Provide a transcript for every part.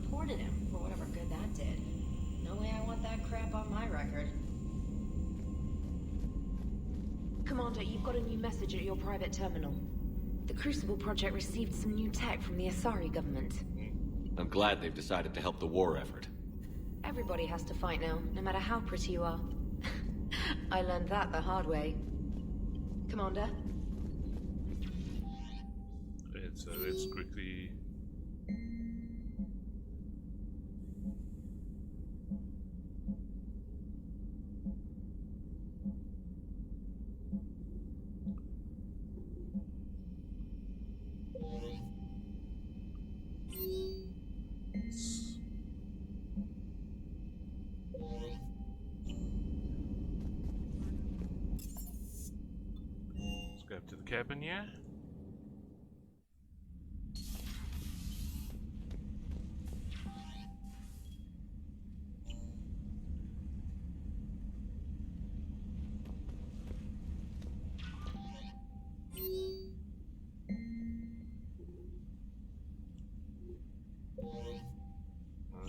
reported him, for whatever good that did. No way I want that crap on my record. Commander, you've got a new message at your private terminal. The Crucible Project received some new tech from the Asari government. I'm glad they've decided to help the war effort. Everybody has to fight now, no matter how pretty you are. I learned that the hard way. Commander? Let's quickly... Let's go up to the cabin, yeah?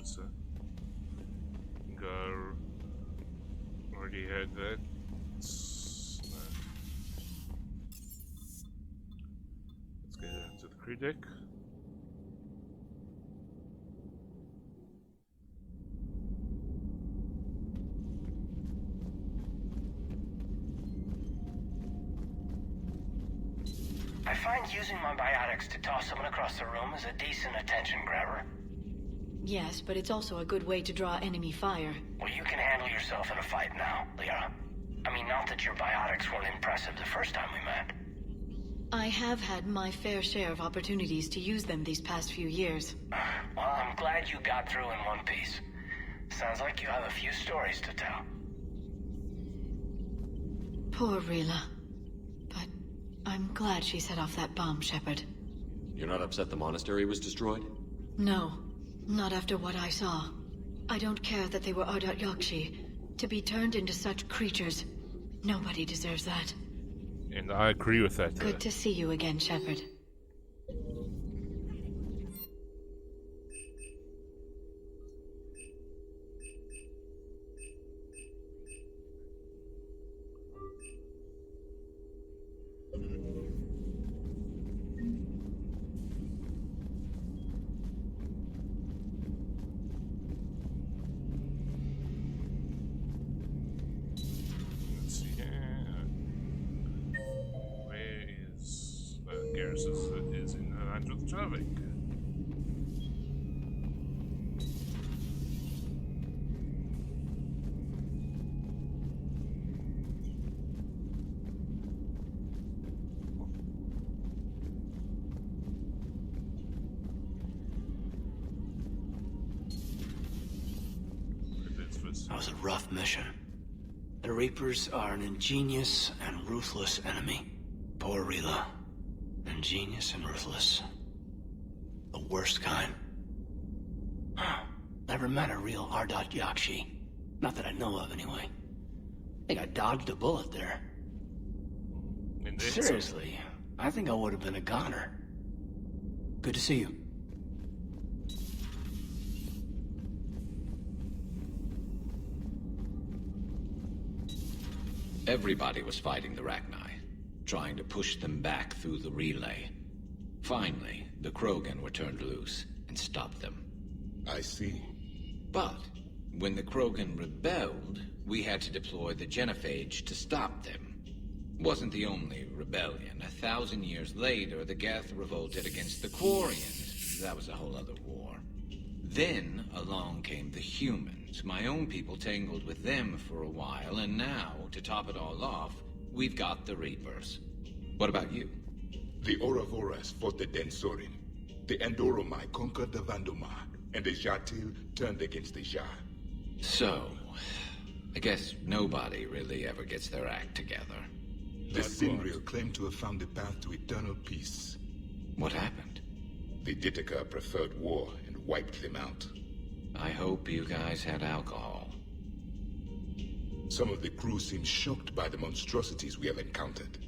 So, Gar already had that. Let's get into the crew deck. I find using my biotics to toss someone across the room is a decent attention grabber. Yes, but it's also a good way to draw enemy fire. Well, you can handle yourself in a fight now, Liara. I mean, not that your biotics weren't impressive the first time we met. I have had my fair share of opportunities to use them these past few years. Well, I'm glad you got through in one piece. Sounds like you have a few stories to tell. Poor Rila. But I'm glad she set off that bomb, Shepard. You're not upset the monastery was destroyed? No, not after what I saw. I don't care that they were Ardat Yakshi. To be turned into such creatures, nobody deserves that. And I agree with that. Good to see you again, Shepard. Let's see here. Where is Garrus is in Andrew Traffic. That was a rough mission. The Reapers are an ingenious and ruthless enemy. Poor Rila. Ingenious and ruthless. The worst kind. Never met a real Ardat Yakshi. Not that I know of, anyway. I think I dodged a bullet there. Indeed. Seriously, I think I would have been a goner. Good to see you. Everybody was fighting the Rachni, trying to push them back through the relay. Finally, the Krogan were turned loose and stopped them. I see. But when the Krogan rebelled, we had to deploy the Genophage to stop them. Wasn't the only rebellion. 1,000 years later, the Geth revolted against the Quarians. That was a whole other war. Then along came the humans. My own people tangled with them for a while, and now, to top it all off, we've got the Reapers. What about you? The Ouroboros fought the Densorin. The Andoromai conquered the Vandomar, and the Jatil turned against the Jar. So, I guess nobody really ever gets their act together. The Sinriel claimed to have found the path to eternal peace. What happened? The Ditaka preferred war and wiped them out. I hope you guys had alcohol. Some of the crew seem shocked by the monstrosities we have encountered.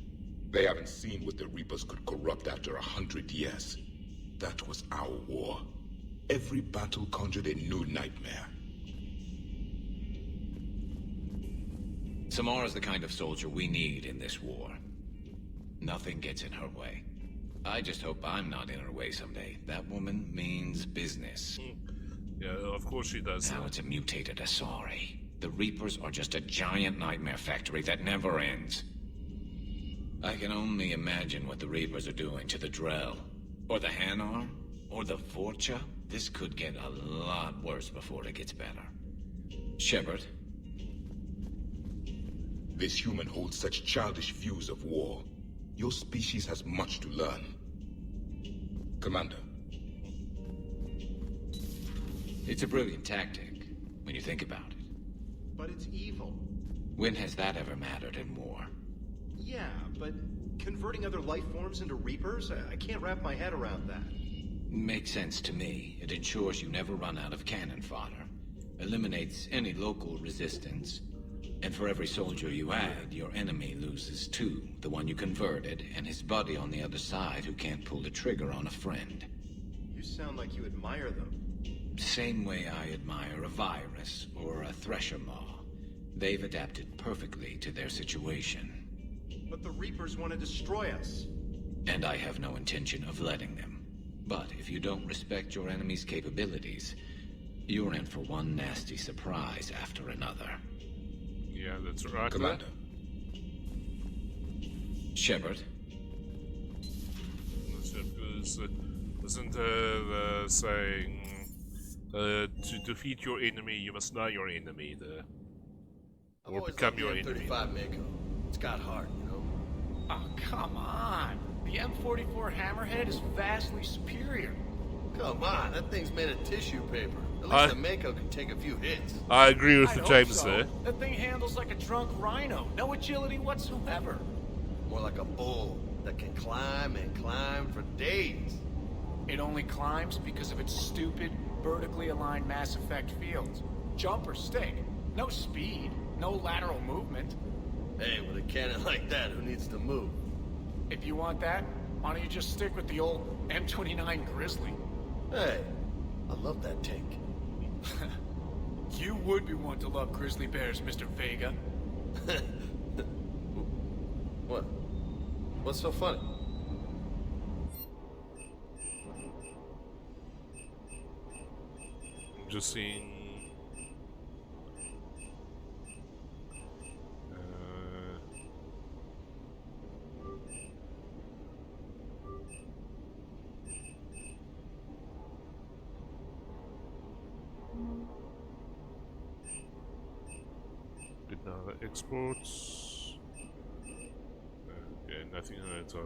They haven't seen what the Reapers could corrupt after 100 years. That was our war. Every battle conjured a new nightmare. Samara's the kind of soldier we need in this war. Nothing gets in her way. I just hope I'm not in her way someday. That woman means business. Yeah, of course she does. Now it's a mutated Asari. The Reapers are just a giant nightmare factory that never ends. I can only imagine what the Reapers are doing to the Drell, or the Hanar, or the Vorcha. This could get a lot worse before it gets better. Shepard? This human holds such childish views of war. Your species has much to learn. Commander. It's a brilliant tactic, when you think about it. But it's evil. When has that ever mattered in war? Yeah, but converting other life forms into Reapers? I can't wrap my head around that. Makes sense to me. It ensures you never run out of cannon fodder. Eliminates any local resistance. And for every soldier you add, your enemy loses two. The one you converted, and his buddy on the other side who can't pull the trigger on a friend. You sound like you admire them. Same way I admire a virus or a thresher maw. They've adapted perfectly to their situation. But the Reapers want to destroy us. And I have no intention of letting them. But if you don't respect your enemy's capabilities, you're in for one nasty surprise after another. Yeah, that's right. Commander. Shepard? Isn't the saying, to defeat your enemy, you must know your enemy, or become your enemy? M35 Mako. It's got heart, you know? Oh, come on. The M44 Hammerhead is vastly superior. Come on, that thing's made of tissue paper. At least the Mako can take a few hits. I agree with I hope James so. there. That thing handles like a drunk rhino. No agility whatsoever. More like a bull that can climb and climb for days. It only climbs because of its stupid, vertically aligned Mass Effect fields. Jump or stick. No speed. No lateral movement. Hey, with a cannon like that, who needs to move? If you want that, why don't you just stick with the old M29 Grizzly? Hey, I love that tank. You would be one to love grizzly bears, Mr. Vega. What? What's so funny? I'm just seeing. Another exports. Okay, nothing later.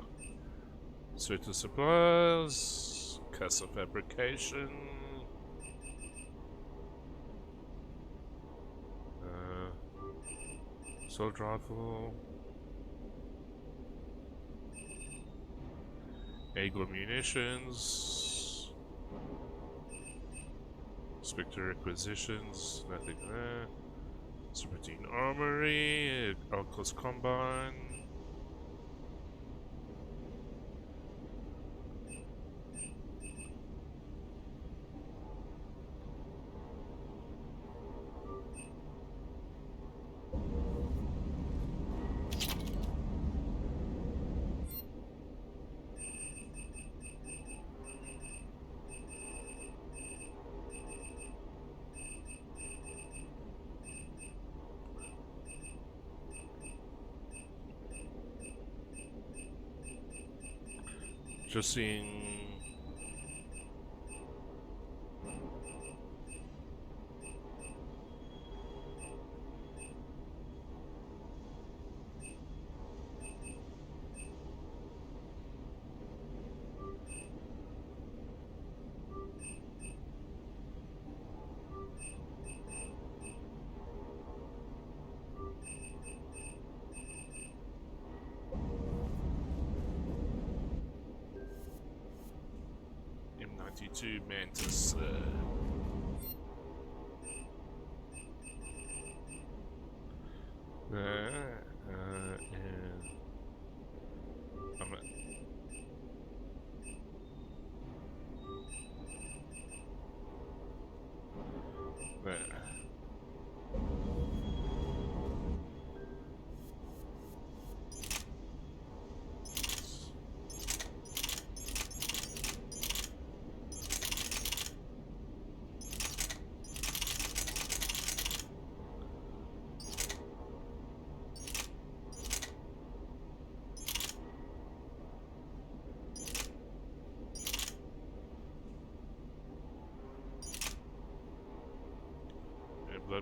Certain supplies, castle fabrication. Assault rifle. Eagle munitions. Spectre requisitions, nothing there. Serpentine Armory, Alcos Combine. Just seeing. M92 Mantis. And I'm.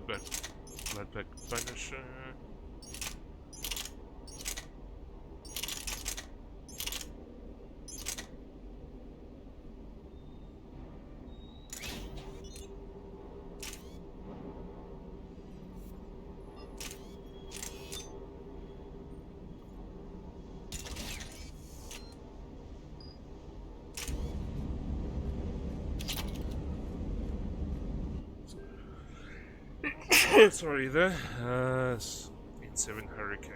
Bloodback Punisher. Sorry there. In 7 Hurricane.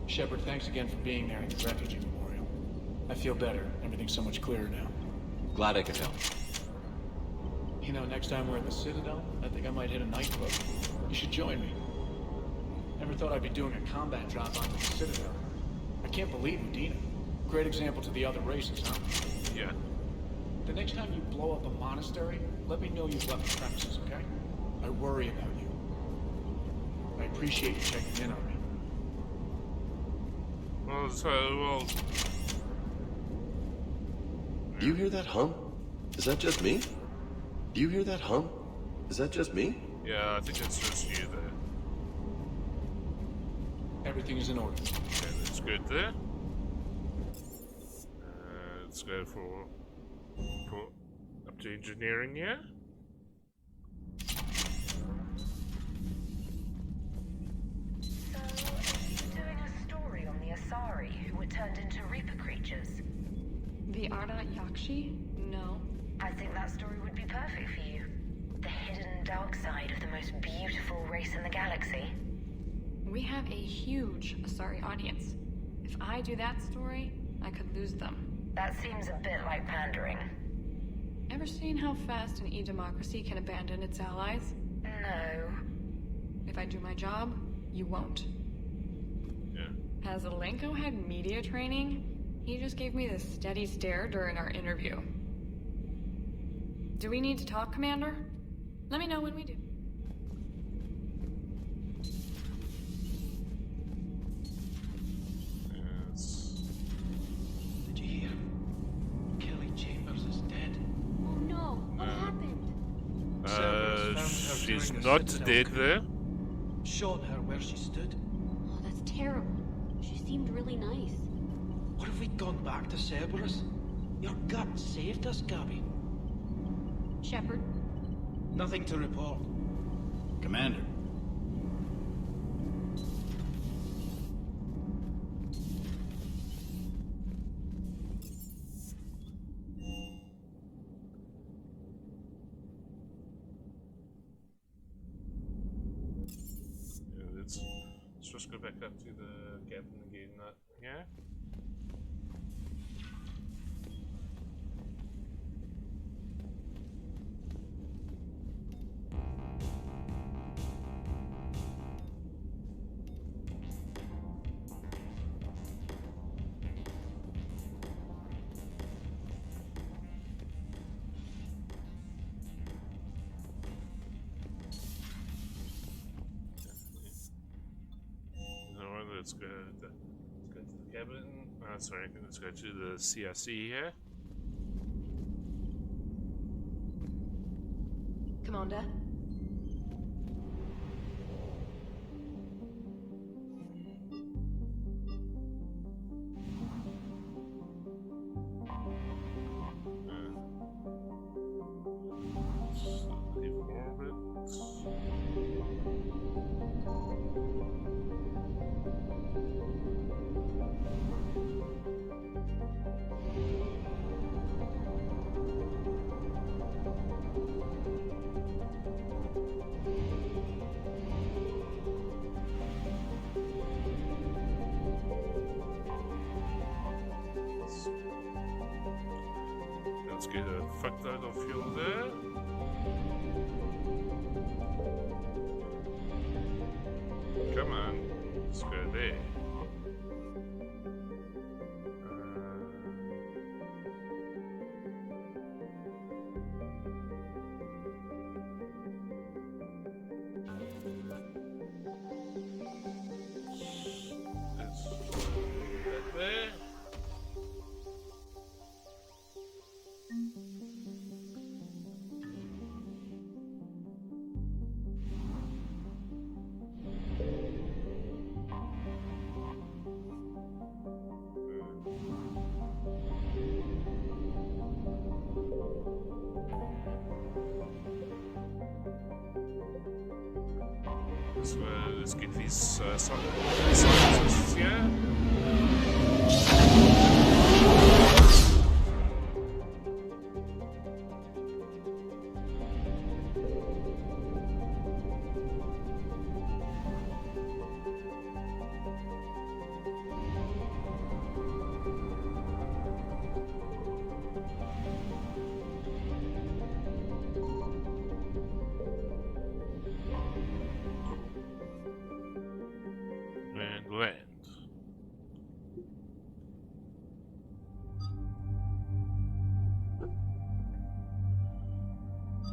Shepard, thanks again for being there at the Refugee Memorial. I feel better. Everything's so much clearer now. Glad I could help. You know, next time we're at the Citadel, I think I might hit a nightclub. You should join me. Never thought I'd be doing a combat drop onto the Citadel. I can't believe Udina. Great example to the other races, huh? Yeah. The next time you blow up a monastery, let me know you've left the premises, okay? I worry about you. I appreciate you checking in on me. Well... Do you hear that hum? Is that just me? Do you hear that hum? Is that just me? Yeah, I think it's just you there. Everything is in order. Okay, that's good there. Let's go for up to engineering here. So, are you doing a story on the Asari who were turned into Reaper creatures? The Ardat Yakshi? No. I think that story would be perfect for you. The hidden dark side of the most beautiful race in the galaxy. We have a huge Asari audience. If I do that story, I could lose them. That seems a bit like pandering. Ever seen how fast an e-democracy can abandon its allies? No. If I do my job, you won't. Yeah. Has Alenko had media training? He just gave me this steady stare during our interview. Do we need to talk, Commander? Let me know when we do. Yes. Did you hear? Kelly Chambers is dead. Oh no, what happened? She's not dead there. Shot her where she stood. Oh, that's terrible. She seemed really nice. What if we'd gone back to Cerberus? Your gut saved us, Gabby. Shepard? Nothing to report. Commander. Yeah, let's just go back up to the cabin again. Yeah. Let's go to the cabin. Sorry, let's go to the CRC here. Commander? Let's get a fuckload of fuel there. Come on, let's go there. let's get these scientists, yeah?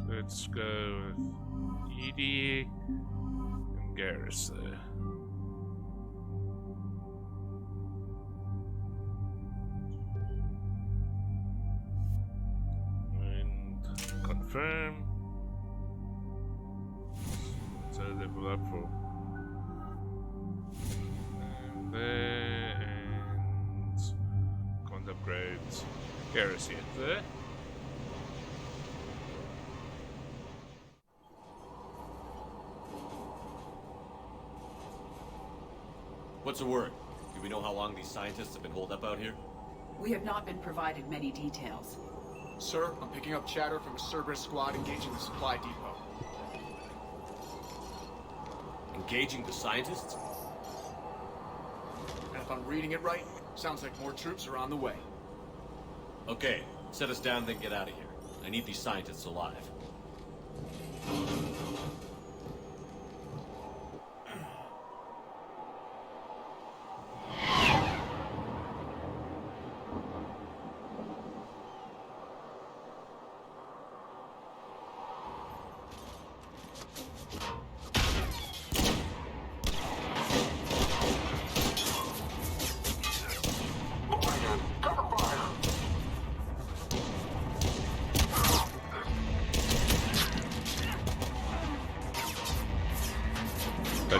Let's go with Edie and Garrison. And confirm. So level up for. And there, and can't upgrade Garrison there. What's the word? Do we know how long these scientists have been holed up out here? We have not been provided many details. Sir, I'm picking up chatter from a Cerberus squad engaging the supply depot. Engaging the scientists? And if I'm reading it right, sounds like more troops are on the way. Okay, set us down, then get out of here. I need these scientists alive.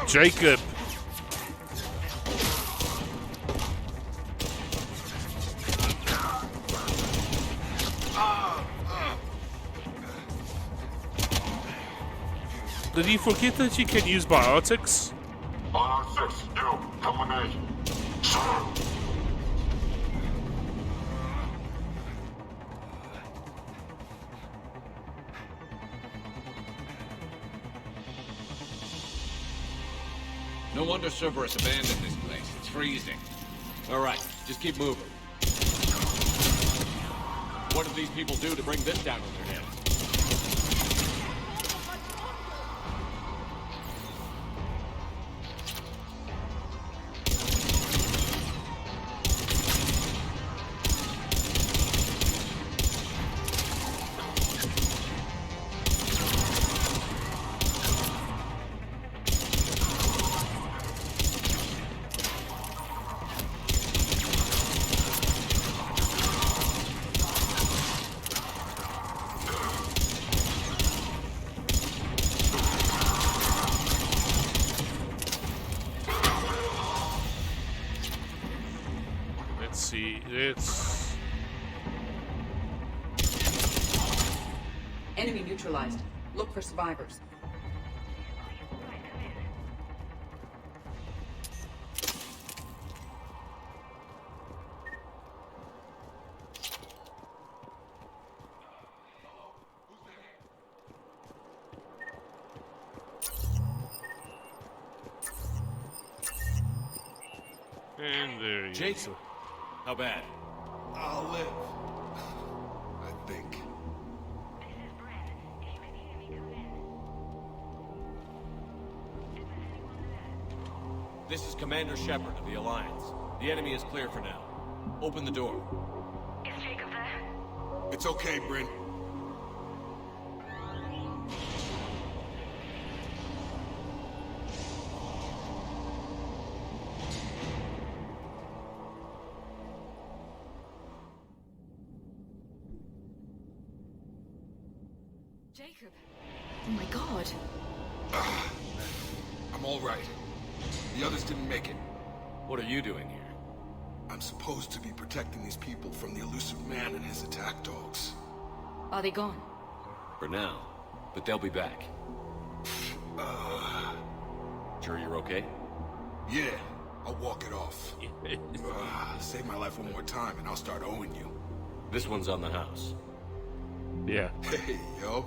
Jacob. Did he forget that you can use biotics? No wonder Cerberus abandoned this place. It's freezing. Alright, just keep moving. What did these people do to bring this down on their heads? It's... Enemy neutralized. Look for survivors. And there he is. How bad? I'll live. I think. This is Commander Shepard of the Alliance. The enemy is clear for now. Open the door. Is Jacob there? It's okay, Bryn. Jacob. Oh my god. I'm all right. The others didn't make it. What are you doing here? I'm supposed to be protecting these people from the elusive man and his attack dogs. Are they gone? For now. But they'll be back. Sure you're okay? Yeah, I'll walk it off. Save my life one more time and I'll start owing you. This one's on the house. Yeah. Hey, yo.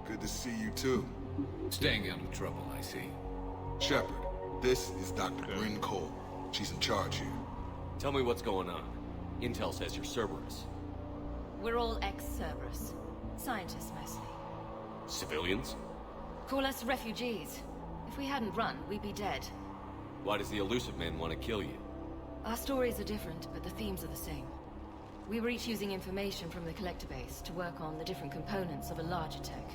Good to see you too. Staying out of trouble, I see. Shepard, this is Dr. Bryn Cole. She's in charge here. Tell me what's going on. Intel says you're Cerberus. We're all ex-Cerberus. Scientists mostly. Civilians? Call us refugees. If we hadn't run, we'd be dead. Why does the Illusive Man want to kill you? Our stories are different, but the themes are the same. We were each using information from the Collector base to work on the different components of a larger tech.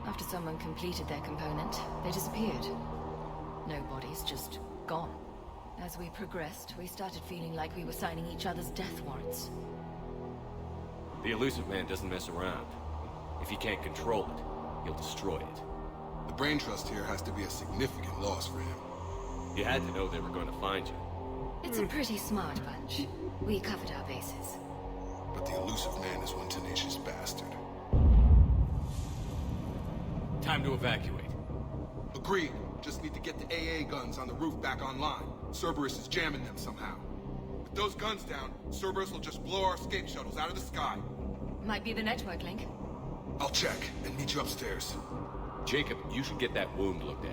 After someone completed their component, they disappeared. No bodies, just gone. As we progressed, we started feeling like we were signing each other's death warrants. The Illusive Man doesn't mess around. If he can't control it, he'll destroy it. The Brain Trust here has to be a significant loss for him. You had to know they were going to find you. It's a pretty smart bunch. We covered our bases. But the Illusive Man is one tenacious bastard. Time to evacuate. Agreed. Just need to get the AA guns on the roof back online. Cerberus is jamming them somehow. With those guns down, Cerberus will just blow our escape shuttles out of the sky. Might be the network link. I'll check and meet you upstairs. Jacob, you should get that wound looked at.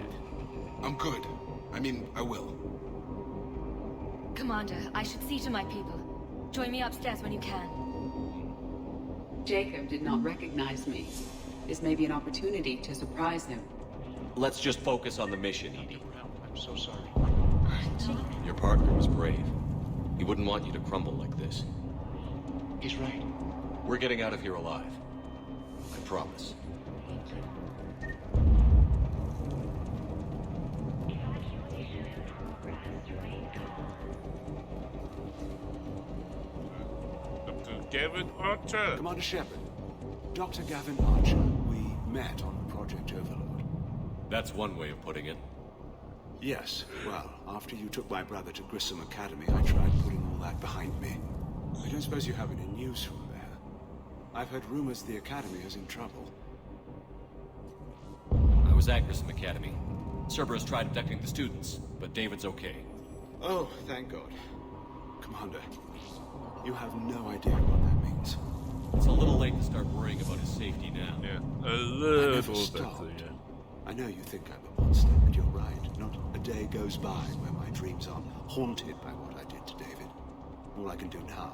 I'm good. I mean, I will. Commander, I should see to my people. Join me upstairs when you can. Jacob did not recognize me. This may be an opportunity to surprise him. Let's just focus on the mission, Edie. I'm so sorry. Your partner was brave. He wouldn't want you to crumble like this. He's right. We're getting out of here alive. I promise. Dr. Gavin Archer. Commander Shepard. Dr. Gavin Archer. We met on Project Overlord. That's one way of putting it. Yes. Well, after you took my brother to Grissom Academy, I tried putting all that behind me. I don't suppose you have any news from there. I've heard rumors the Academy is in trouble. I was at Grissom Academy. Cerberus tried abducting the students, but David's okay. Oh, thank God. Commander, you have no idea what that means. It's a little late to start worrying about his safety now. Yeah, a little bit, stopped. yeah. I know you think I'm a monster, and you're right. Not a day goes by where my dreams aren't haunted by what I did to David. All I can do now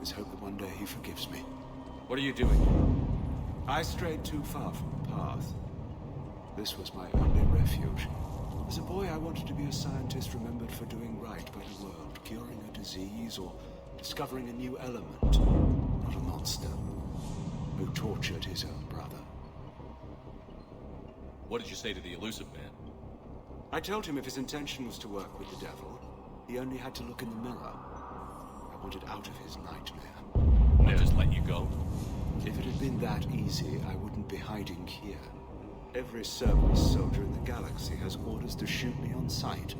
is hope that one day he forgives me. What are you doing? I strayed too far from the path. This was my only refuge. As a boy, I wanted to be a scientist remembered for doing right by the world, curing a disease or discovering a new element. Not a monster who tortured his own brother. What did you say to the Illusive Man? I told him if his intention was to work with the devil, he only had to look in the mirror. I wanted out of his nightmare. I just let you go? If it had been that easy, I wouldn't be hiding here. Every Cerberus soldier in the galaxy has orders to shoot me on sight.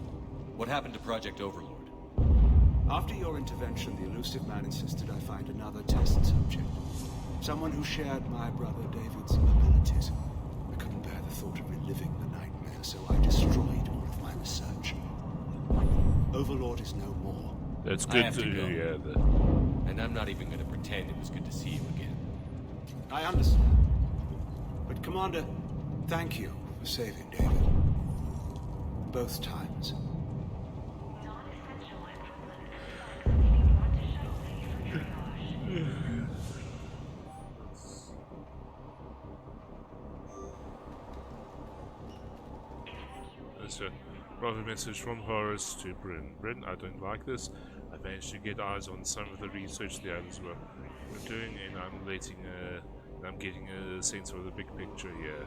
What happened to Project Overlord? After your intervention, the Illusive Man insisted I find another test subject. Someone who shared my brother David's abilities. I couldn't bear the thought of reliving the nightmare, so I destroyed all of my research. Overlord is no more. That's good to go. Yeah, and I'm not even going to pretend it was good to see you again. I understand. But Commander, thank you for saving David. Both times. There's a private message from Horace to Bryn. Bryn, I don't like this. I managed to get eyes on some of the research the others were doing, and I'm getting a sense of the big picture here,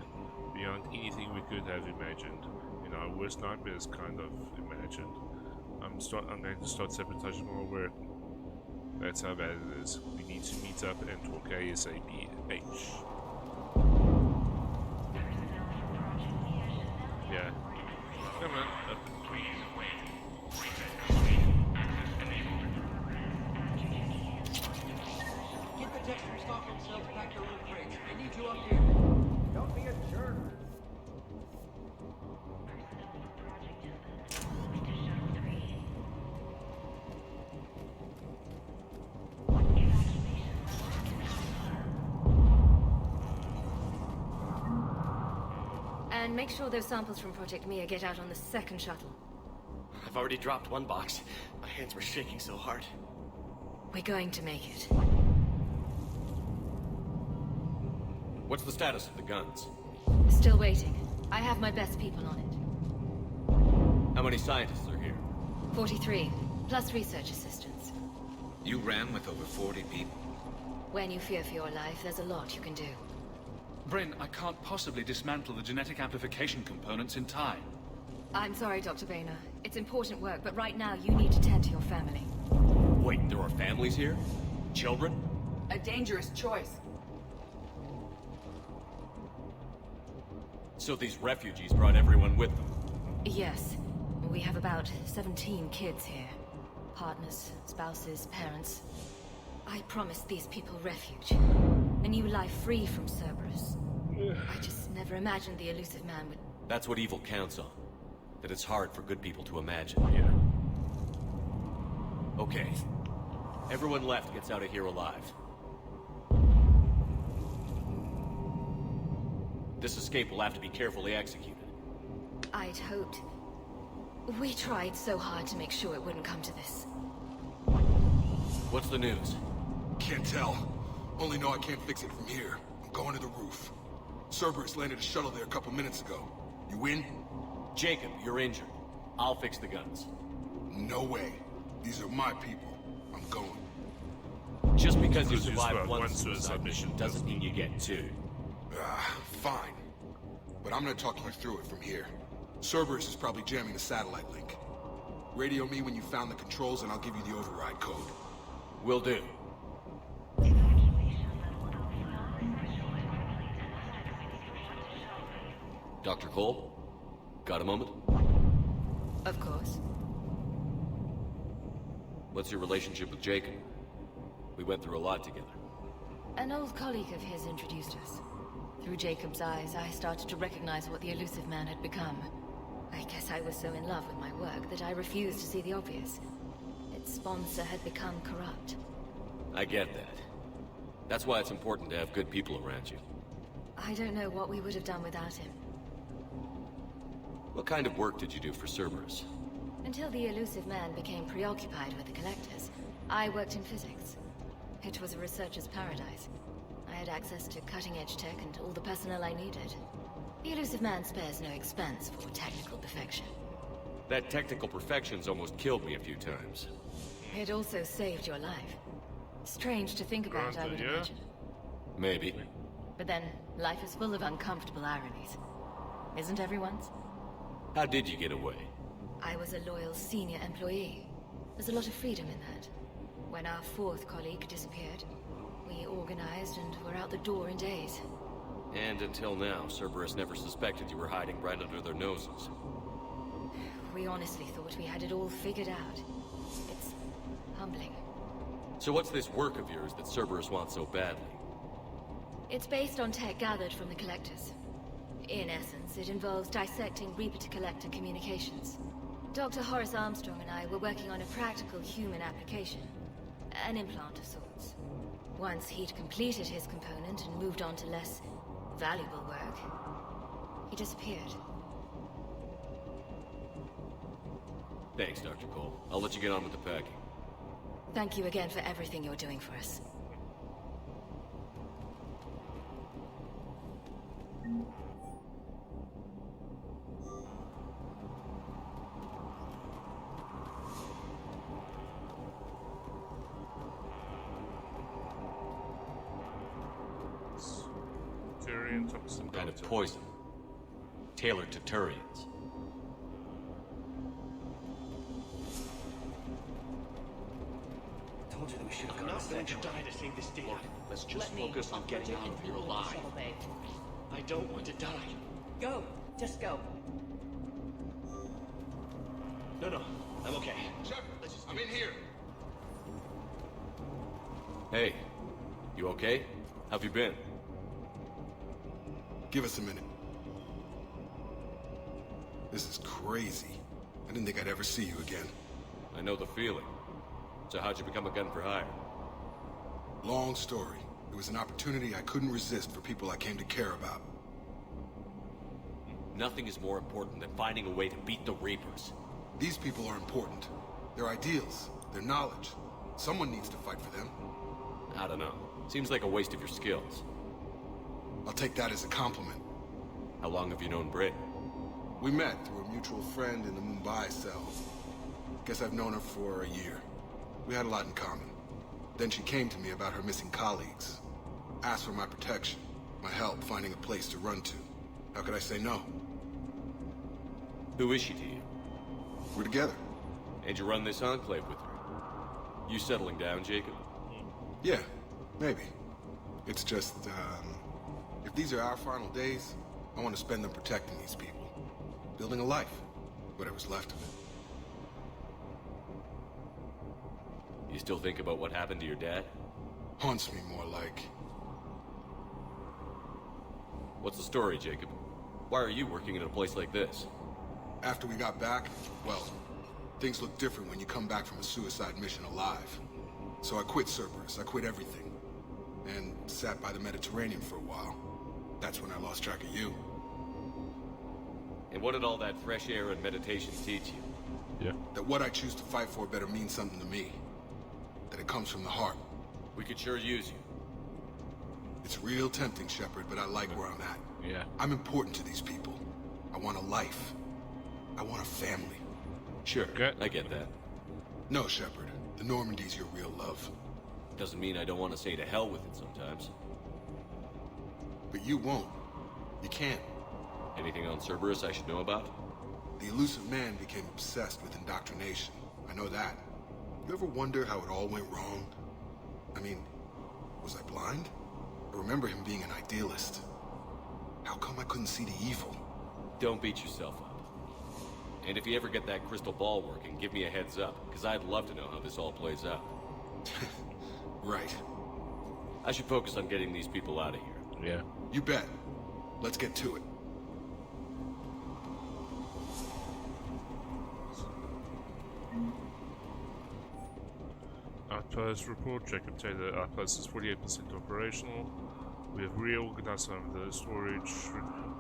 beyond anything we could have imagined. In our worst nightmares, kind of imagined. I'm going to start sabotaging our work. That's how bad it is. We need to meet up and talk ASAP. Yeah. Come on. Get the techs from Stockholm Cell to pack their own crates. I need you up here. Don't be a jerk. make sure those samples from Project Mia get out on the second shuttle. I've already dropped one box. My hands were shaking so hard. We're going to make it. What's the status of the guns? Still waiting. I have my best people on it. How many scientists are here? 43, plus research assistants. You ran with over 40 people. When you fear for your life, there's a lot you can do. Bryn, I can't possibly dismantle the genetic amplification components in time. I'm sorry, Dr. Boehner. It's important work, but right now you need to tend to your family. Wait, there are families here? Children? A dangerous choice. So these refugees brought everyone with them? Yes. We have about 17 kids here. Partners, spouses, parents. I promised these people refuge. A new life free from Cerberus. I just never imagined the elusive man would... That's what evil counts on. That it's hard for good people to imagine. Yeah. Okay. Everyone left gets out of here alive. This escape will have to be carefully executed. I'd hoped. We tried so hard to make sure it wouldn't come to this. What's the news? Can't tell. Only know I can't fix it from here. I'm going to the roof. Cerberus landed a shuttle there a couple minutes ago. You in? Jacob, you're injured. I'll fix the guns. No way. These are my people. I'm going. Just because you Because you survived survived one one suicide suicide mission doesn't mean you get two. Fine. But I'm gonna talk you through it from here. Cerberus is probably jamming the satellite link. Radio me when you found the controls and I'll give you the override code. Will do. Dr. Cole? Got a moment? Of course. What's your relationship with Jacob? We went through a lot together. An old colleague of his introduced us. Through Jacob's eyes, I started to recognize what the elusive man had become. I guess I was so in love with my work that I refused to see the obvious. Its sponsor had become corrupt. I get that. That's why it's important to have good people around you. I don't know what we would have done without him. What kind of work did you do for Cerberus? Until the elusive man became preoccupied with the Collectors, I worked in physics. It was a researcher's paradise. I had access to cutting-edge tech and all the personnel I needed. The elusive man spares no expense for technical perfection. That technical perfection's almost killed me a few times. It also saved your life. Strange to think about, I would imagine. Maybe. But then, life is full of uncomfortable ironies. Isn't everyone's? How did you get away? I was a loyal senior employee. There's a lot of freedom in that. When our fourth colleague disappeared, we organized and were out the door in days. And until now, Cerberus never suspected you were hiding right under their noses. We honestly thought we had it all figured out. It's humbling. So what's this work of yours that Cerberus wants so badly? It's based on tech gathered from the Collectors. In essence, it involves dissecting Reaper-to-Collector communications. Dr. Horace Armstrong and I were working on a practical human application. An implant of sorts. Once he'd completed his component and moved on to less valuable work, he disappeared. Thanks, Dr. Cole. I'll let you get on with the packing. Thank you again for everything you're doing for us. Turian toxin. Some kind of poison. Tailored to Turians. Told you that we should have gone to Central. Die to save this data. Let's just focus on getting out of here alive. I don't want to die. Go. Just go. No, I'm okay. Shepard, I'm in here. Hey, you okay? How've you been? Give us a minute. This is crazy. I didn't think I'd ever see you again. I know the feeling. So how'd you become a gun for hire? Long story. It was an opportunity I couldn't resist for people I came to care about. Nothing is more important than finding a way to beat the Reapers. These people are important. Their ideals, their knowledge. Someone needs to fight for them. I don't know. Seems like a waste of your skills. I'll take that as a compliment. How long have you known Britt? We met through a mutual friend in the Mumbai cell. Guess I've known her for a year. We had a lot in common. Then she came to me about her missing colleagues. Asked for my protection, my help finding a place to run to. How could I say no? Who is she to you? We're together. And you run this enclave with her? You settling down, Jacob? Yeah, maybe. It's just, if these are our final days, I want to spend them protecting these people. Building a life. Whatever's left of it. You still think about what happened to your dad? Haunts me more like. What's the story, Jacob? Why are you working in a place like this? After we got back, well, things look different when you come back from a suicide mission alive. So I quit Cerberus, I quit everything. And sat by the Mediterranean for a while. That's when I lost track of you. And what did all that fresh air and meditation teach you? Yeah. That what I choose to fight for better mean something to me. That it comes from the heart. We could sure use you. It's real tempting, Shepard, but I like where I'm at. Yeah. I'm important to these people. I want a life. I want a family. Sure, I get that. No, Shepard. The Normandy's your real love. Doesn't mean I don't want to say to hell with it sometimes. But you won't. You can't. Anything on Cerberus I should know about? The elusive man became obsessed with indoctrination. I know that. You ever wonder how it all went wrong? I mean, was I blind? I remember him being an idealist. How come I couldn't see the evil? Don't beat yourself up. And if you ever get that crystal ball working, give me a heads up, because I'd love to know how this all plays out. Right. I should focus on getting these people out of here. Yeah. You bet. Let's get to it. Outpost report. Jacob Taylor. Outpost is 48% operational. We have reorganized some of the storage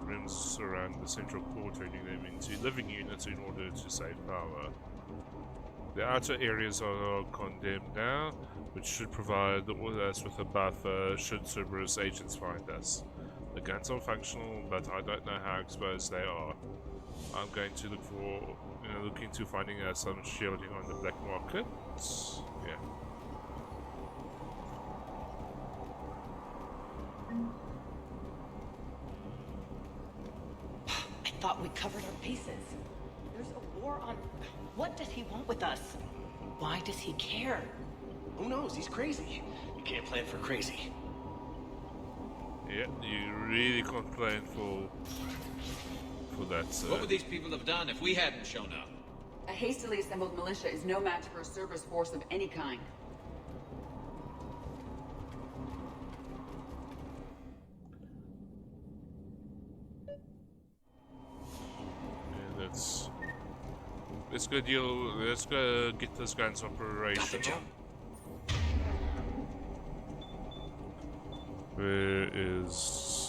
rooms around the central core, turning them into living units in order to save power. The outer areas are condemned now, which should provide us with a buffer should Cerberus agents find us. The guns are functional, but I don't know how exposed they are. I'm going to look into finding some shielding on the black market. Yeah. I thought we covered our bases. There's a war on... What does he want with us? Why does he care? Who knows? He's crazy. You can't plan for crazy. Yeah, you really can't plan for that. What would these people have done if we hadn't shown up? A hastily assembled militia is no match for a Cerberus force of any kind. Let's go get those guns operational. Where is...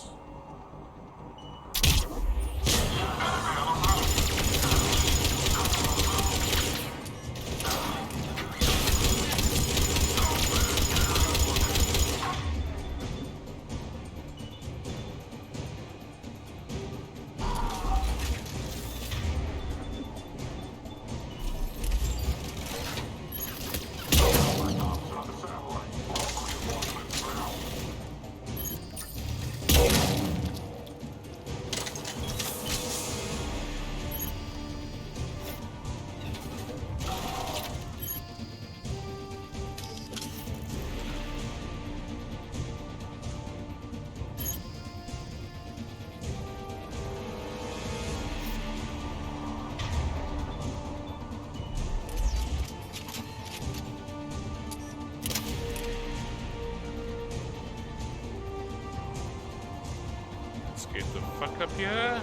Get the fuck up here.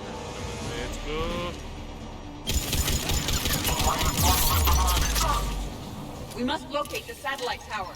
Let's go. We must locate the satellite tower.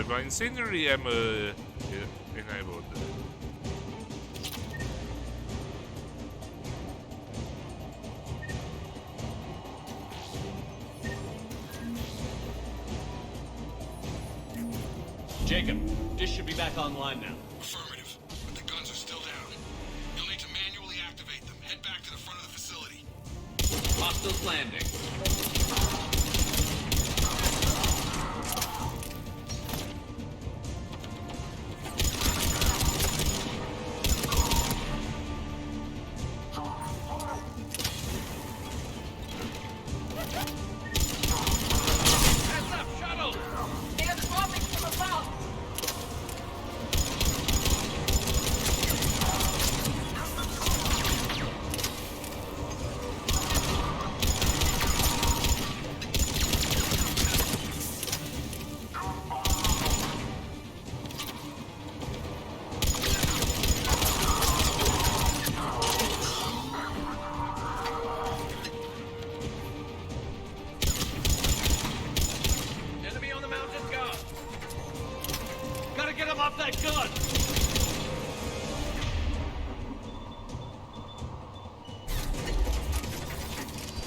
my incendiary ammo enabled. Jacob, dish should be back online now. Affirmative, but the guns are still down. You'll need to manually activate them. Head back to the front of the facility. Hostiles landing.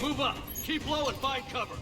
Move up. Keep low and find cover.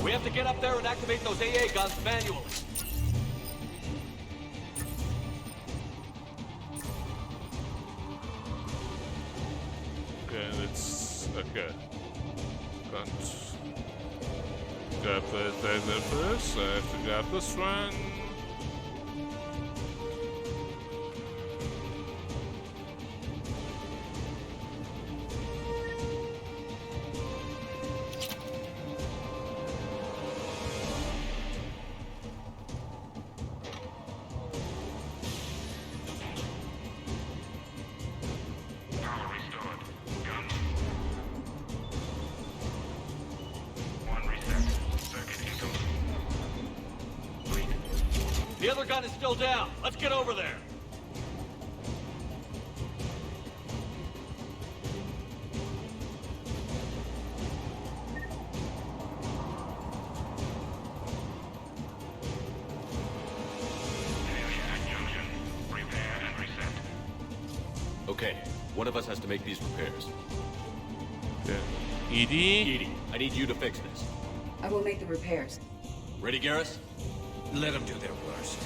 We have to get up there and activate those AA guns manually. Okay, let's... okay. Can't grab that first. I have to grab this one. The other gun is still down. Let's get over there. Okay, one of us has to make these repairs. Okay. Edie? Edie, I need you to fix this. I will make the repairs. Ready, Garrus? Let them do their worst.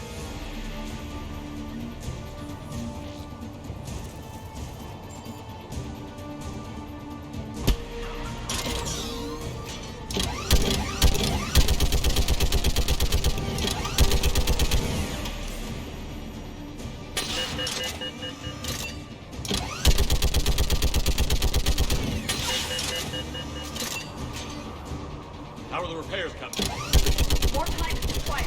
How are the repairs coming? More time is required.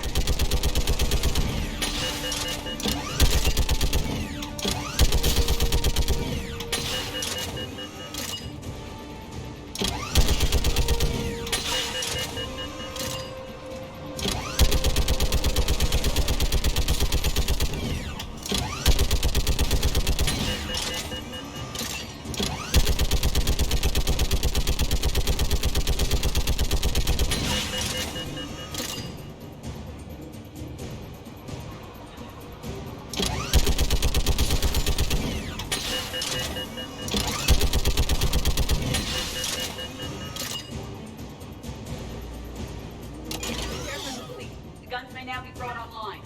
The guns may now be brought online.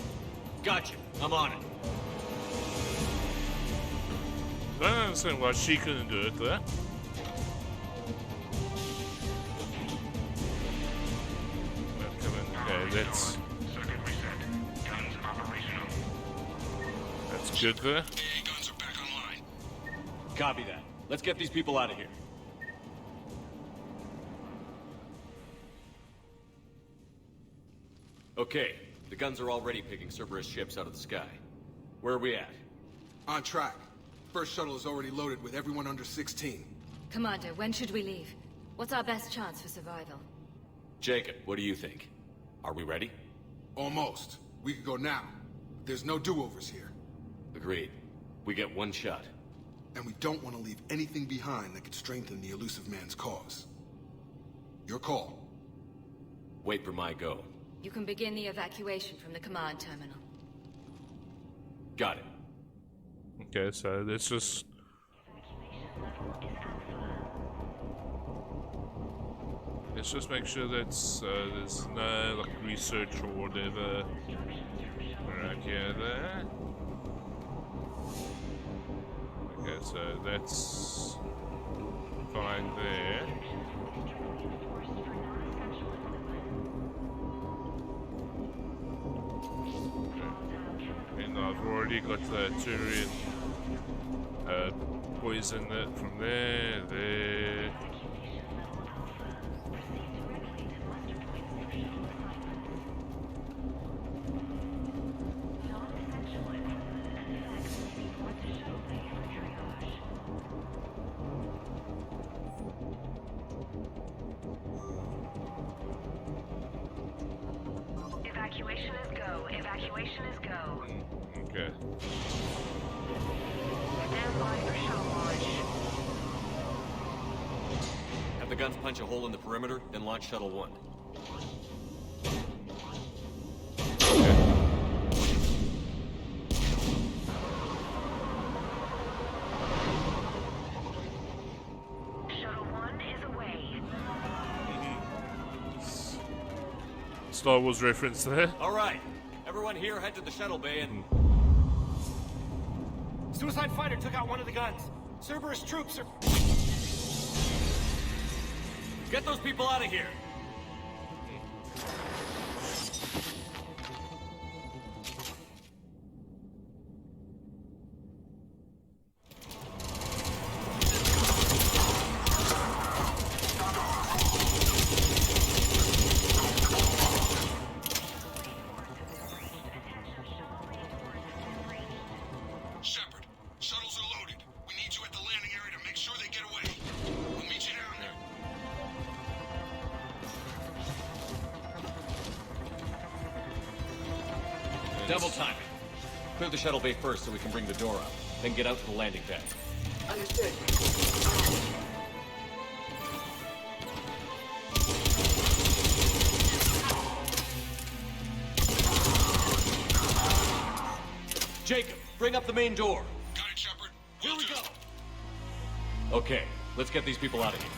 Gotcha. I'm on it. I don't understand why she couldn't do it there. Come in. Okay, that's good there. Copy that. Let's get these people out of here. Okay, the guns are already picking Cerberus ships out of the sky. Where are we at? On track. First shuttle is already loaded with everyone under 16. Commander, when should we leave? What's our best chance for survival? Jacob, what do you think? Are we ready? Almost. We could go now. There's no do-overs here. Agreed. We get one shot. And we don't want to leave anything behind that could strengthen the Illusive Man's cause. Your call. Wait for my go. You can begin the evacuation from the command terminal. Got it. Okay, so let's just... Let's just make sure that there's no like research or whatever around here there. Okay, so that's fine there. Okay. And I've already got the Turian poison that from there. Evacuation is go. Evacuation is go. Okay. Stand by for shuttle launch. Have the guns punch a hole in the perimeter, then launch Shuttle 1. Shuttle 1 is away. Star Wars reference there. Alright, everyone here head to the shuttle bay and... Suicide fighter took out one of the guns. Cerberus troops are... Get those people out of here! Shepard, shuttles are loaded. We need you at the landing area to make sure they get away. We'll meet you down there. Double time it. Clear the shuttle bay first so we can bring the door up. Then get out to the landing pad. Understood. Jacob, bring up the main door. Got it, Shepard. Here we go. Okay, let's get these people out of here.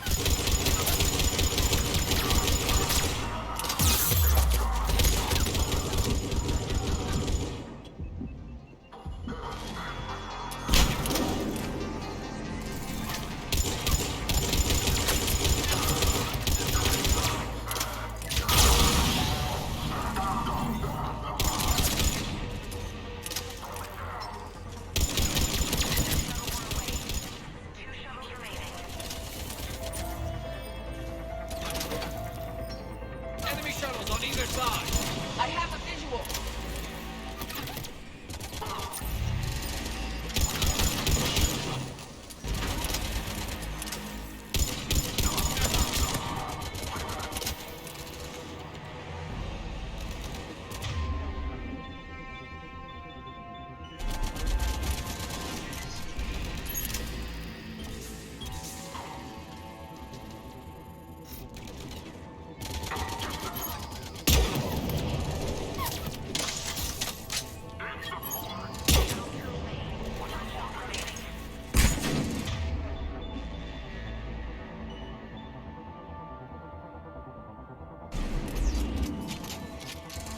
Enemy shuttles on either side. I have a visual.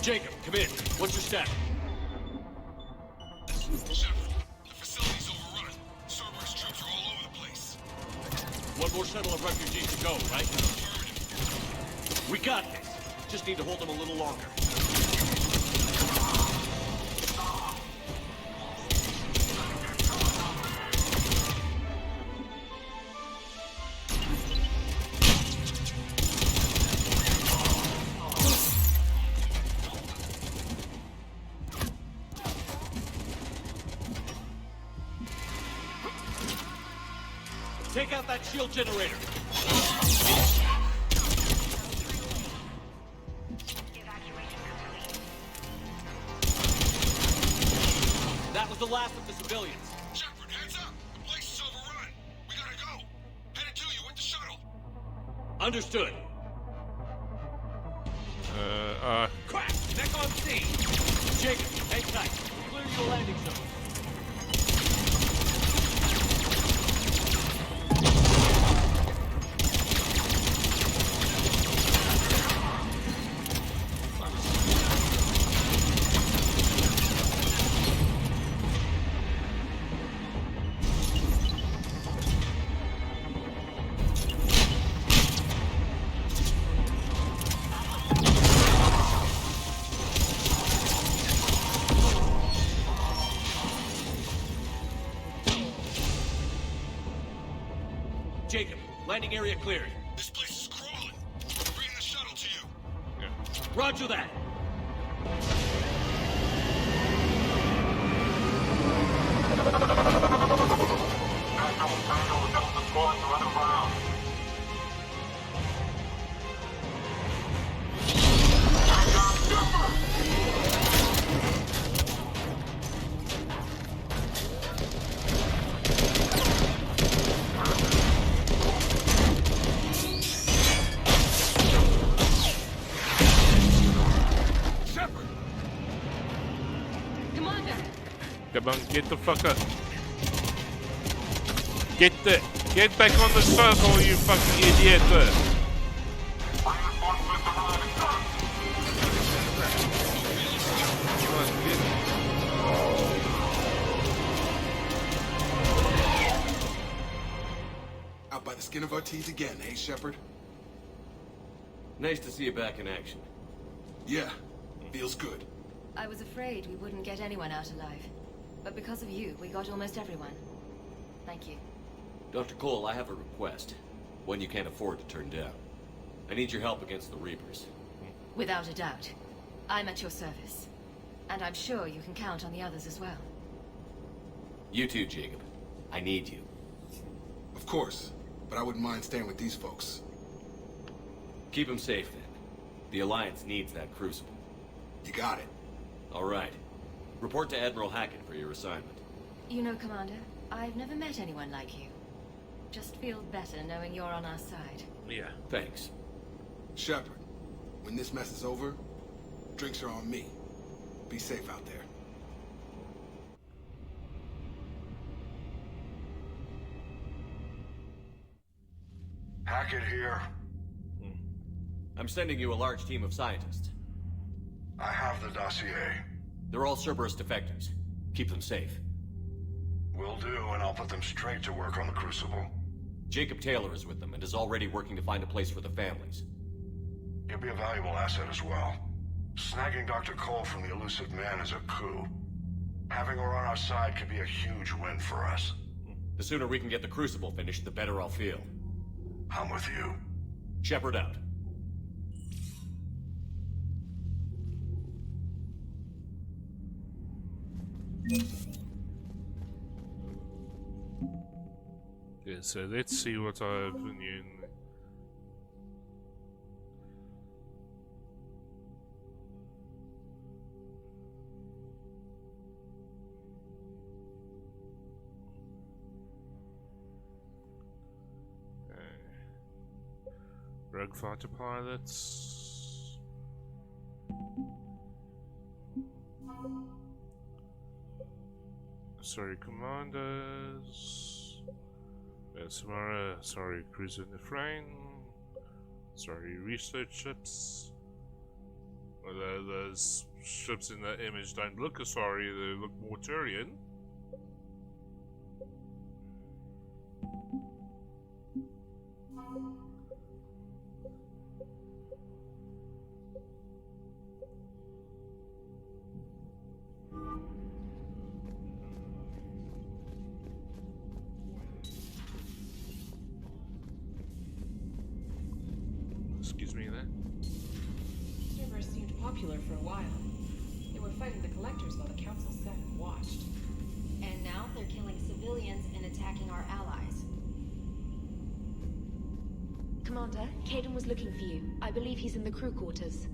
Jacob, come in. What's your stat? Shepard, the facility's overrun. Cerberus troops are all over the place. One more shuttle of refugees to go, right? We got this. Just need to hold them a little longer. Take out that shield generator. That was the last of the civilians. Shepard, heads up! The place is overrun. We gotta go. Headed to you with the shuttle. Understood. Crack! Neck on C! Jacob, hang tight. Clear your landing zone. Jacob, landing area cleared. This place is crawling. Bring the shuttle to you. Roger that. Come on, get the fuck up. Get back on the circle, you fucking idiot. Out by the skin of our teeth again, hey, Shepard? Nice to see you back in action. Yeah, feels good. I was afraid we wouldn't get anyone out alive. But because of you, we got almost everyone. Thank you. Dr. Cole, I have a request. One you can't afford to turn down. I need your help against the Reapers. Without a doubt. I'm at your service. And I'm sure you can count on the others as well. You too, Jacob. I need you. Of course, but I wouldn't mind staying with these folks. Keep them safe, then. The Alliance needs that crucible. You got it. All right. Report to Admiral Hackett for your assignment. You know, Commander, I've never met anyone like you. Just feel better knowing you're on our side. Yeah. Thanks. Shepard, when this mess is over, drinks are on me. Be safe out there. Hackett here. I'm sending you a large team of scientists. I have the dossier. They're all Cerberus defectors. Keep them safe. Will do, and I'll put them straight to work on the Crucible. Jacob Taylor is with them and is already working to find a place for the families. He'll be a valuable asset as well. Snagging Dr. Cole from the Elusive Man is a coup. Having her on our side could be a huge win for us. The sooner we can get the Crucible finished, the better I'll feel. I'm with you. Shepard out. Yeah, so let's see what I have in you. Rogue fighter pilots. Sorry, commanders. Samara, sorry, cruiser in the frame. Sorry, research ships. Although those ships in that image don't look as sorry, they look more Turian. Excuse me there. Cerberus seemed popular for a while. They were fighting the Collectors while the Council sat and watched. And now they're killing civilians and attacking our allies. Commander, Caden was looking for you. I believe he's in the crew quarters.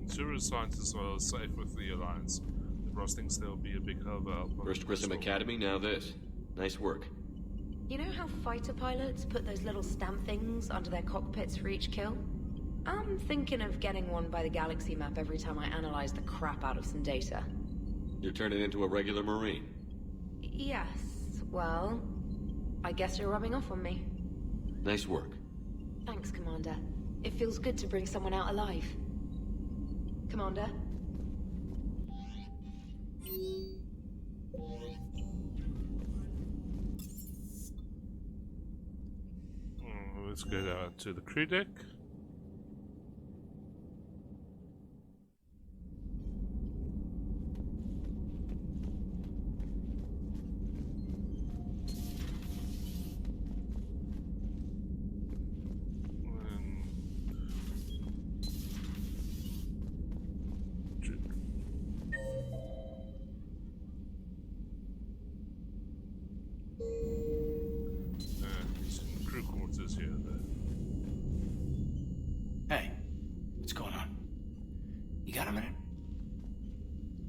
Cerberus scientists are safe with the Alliance. The Ross thinks there'll be a big help. First Grissom Academy, now this. Nice work. You know how fighter pilots put those little stamp things under their cockpits for each kill? I'm thinking of getting one by the galaxy map every time I analyze the crap out of some data. You're turning into a regular Marine. Yes, well, I guess you're rubbing off on me. Nice work. Thanks, Commander. It feels good to bring someone out alive. Commander? Let's go down to the crew deck. Crew quarters here. Hey, what's going on? You got a minute?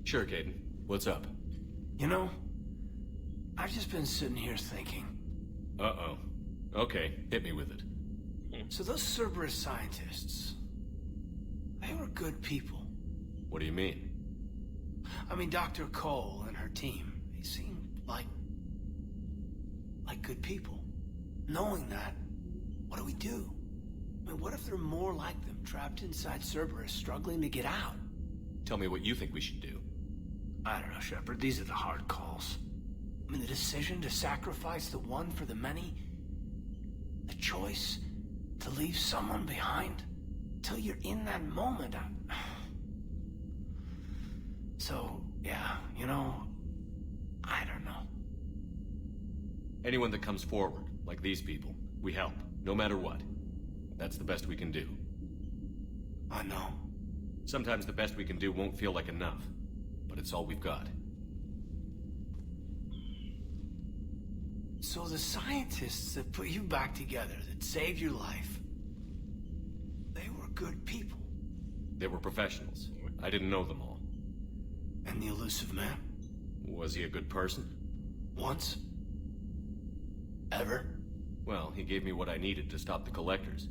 Sure, Caden. What's up? You know, I've just been sitting here thinking. Uh-oh. Okay, hit me with it. So those Cerberus scientists, they were good people. What do you mean? I mean, Dr. Cole and her team, they seemed like good people. Knowing that, what do we do? I mean, what if there are more like them, trapped inside Cerberus, struggling to get out? Tell me what you think we should do. I don't know, Shepard. These are the hard calls. I mean, the decision to sacrifice the one for the many. The choice to leave someone behind. Till you're in that moment. So, yeah, you know, I don't know. Anyone that comes forward, like these people, we help, no matter what. That's the best we can do. I know. Sometimes the best we can do won't feel like enough, but it's all we've got. So the scientists that put you back together, that saved your life, they were good people. They were professionals. I didn't know them all. And the Elusive Man? Was he a good person? Once? Ever? Well, he gave me what I needed to stop the Collectors.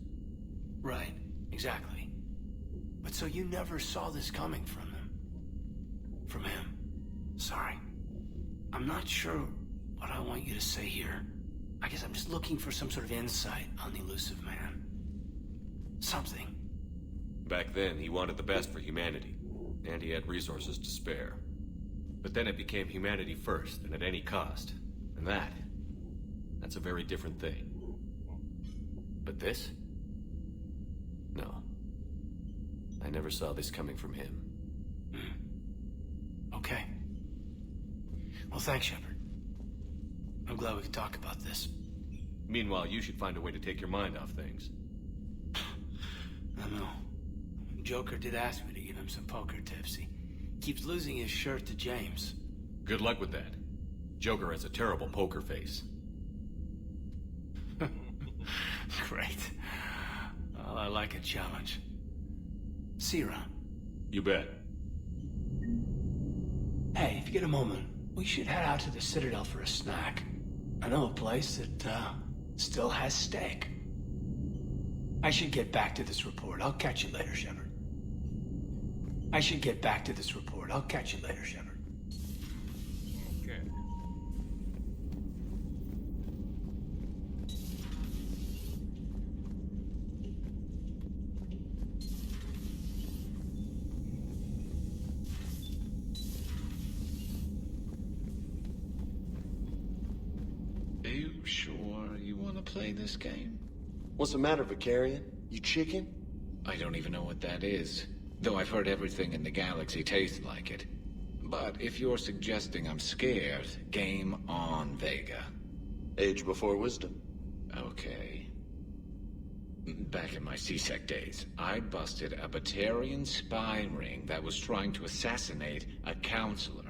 Right, exactly. But so you never saw this coming from them? From him? Sorry. I'm not sure what I want you to say here. I guess I'm just looking for some sort of insight on the Elusive Man. Something. Back then, he wanted the best for humanity, and he had resources to spare. But then it became humanity first, and at any cost. And that's a very different thing. But this? No. I never saw this coming from him. Okay. Well, thanks, Shepard. I'm glad we could talk about this. Meanwhile, you should find a way to take your mind off things. I know. Joker did ask me to give him some poker tips. He keeps losing his shirt to James. Good luck with that. Joker has a terrible poker face. Great. Well, I like a challenge. See you around. You bet. Hey, if you get a moment, we should head out to the Citadel for a snack. I know a place that, still has steak. I should get back to this report. I'll catch you later, Shepard. Okay. Are you sure you want to play this game? What's the matter, Vicarian? You chicken? I don't even know what that is. Though I've heard everything in the galaxy tastes like it. But if you're suggesting I'm scared, game on, Vega. Age before wisdom. Okay. Back in my C-Sec days, I busted a Batarian spy ring that was trying to assassinate a counselor.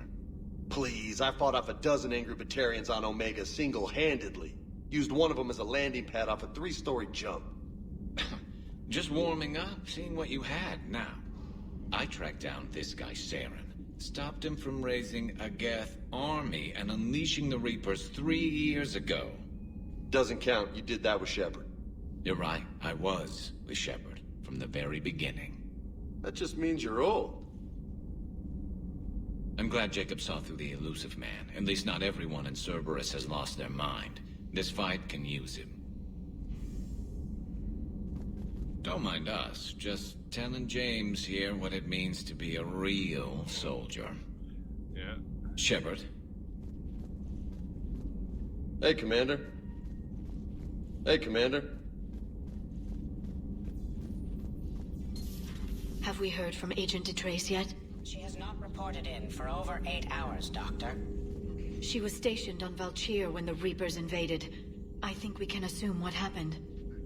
Please, I fought off a dozen angry Batarians on Omega single-handedly. Used one of them as a landing pad off a 3-story jump. Just warming up, seeing what you had now. I tracked down this guy, Saren. Stopped him from raising a Geth army and unleashing the Reapers 3 years ago. Doesn't count. You did that with Shepard. You're right. I was with Shepard from the very beginning. That just means you're old. I'm glad Jacob saw through the Elusive Man. At least not everyone in Cerberus has lost their mind. This fight can use him. Don't mind us. Just telling James here what it means to be a real soldier. Yeah. Shepard. Hey, Commander. Hey, Commander. Have we heard from Agent DeTrace yet? She has not reported in for over 8 hours, Doctor. She was stationed on Valchir when the Reapers invaded. I think we can assume what happened.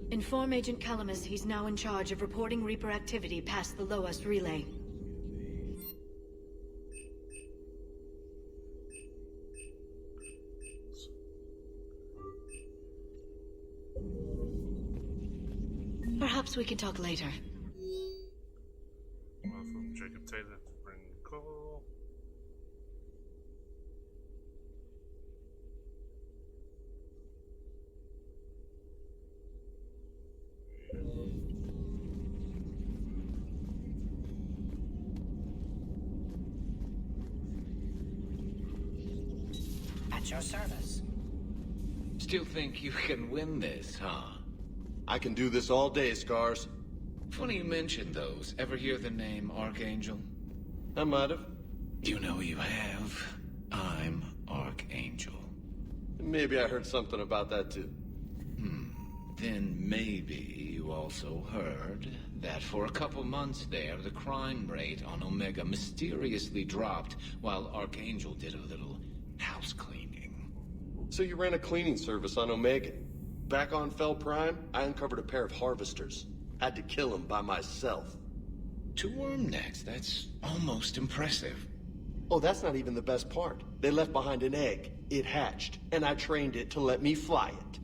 Inform Agent Calamus he's now in charge of reporting Reaper activity past the Loas relay. Perhaps we can talk later. From Jacob Taylor to bring call. At your service. Still think you can win this, huh? I can do this all day, Scars. Funny you mentioned those. Ever hear the name Archangel? I might have. You know you have. I'm Archangel. Maybe I heard something about that too. Then maybe you also heard that for a couple months there, the crime rate on Omega mysteriously dropped while Archangel did a little house cleaning. So you ran a cleaning service on Omega. Back on Fel Prime, I uncovered a pair of harvesters. Had to kill them by myself. 2 worm necks, that's almost impressive. Oh, that's not even the best part. They left behind an egg. It hatched, and I trained it to let me fly it.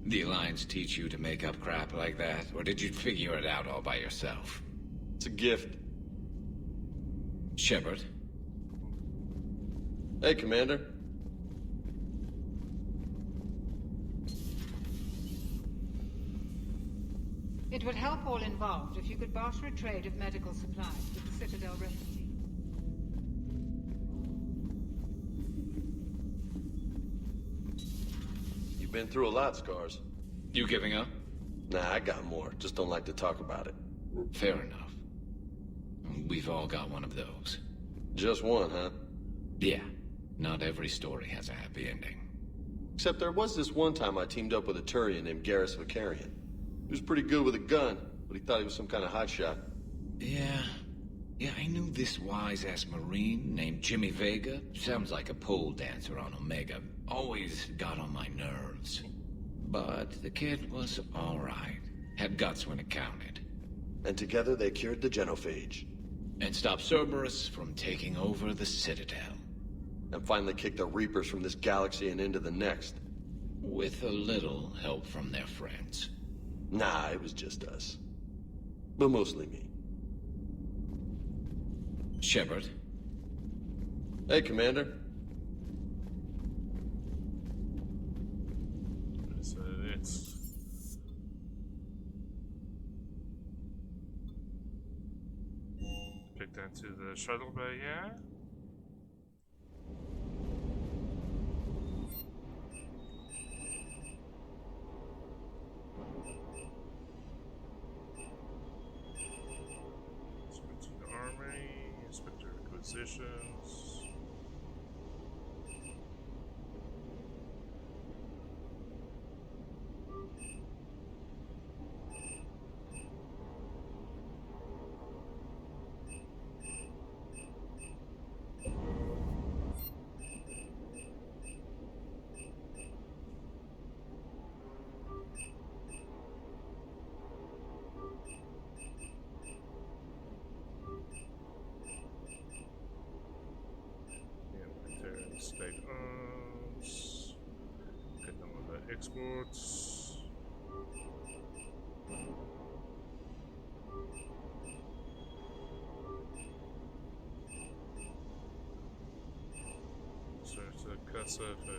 The Alliance teach you to make up crap like that, or did you figure it out all by yourself? It's a gift. Shepard. Hey, Commander. It would help all involved if you could barter a trade of medical supplies with the Citadel Refugee. You've been through a lot, Scars. You giving up? Nah, I got more. Just don't like to talk about it. Fair enough. We've all got one of those. Just one, huh? Yeah. Not every story has a happy ending. Except there was this one time I teamed up with a Turian named Garrus Vakarian. He was pretty good with a gun, but he thought he was some kind of hotshot. Yeah, I knew this wise-ass Marine named Jimmy Vega. Sounds like a pole dancer on Omega. Always got on my nerves. But the kid was alright. Had guts when it counted. And together they cured the Genophage. And stopped Cerberus from taking over the Citadel. And finally kicked the Reapers from this galaxy and into the next. With a little help from their friends. Nah, it was just us. But mostly me. Shepard. Hey, Commander. So let's... Click down to the shuttle bay here. Inspector acquisitions. State owns. Get them on the exports. Search the casa for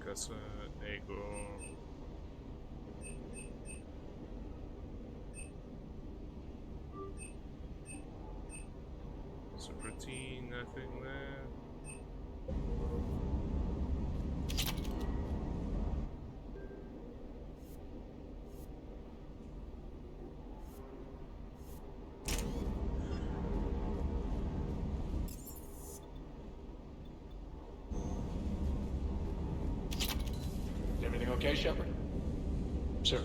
Casa, Ego. Super T, nothing there. Everything okay, Shepard? Sir.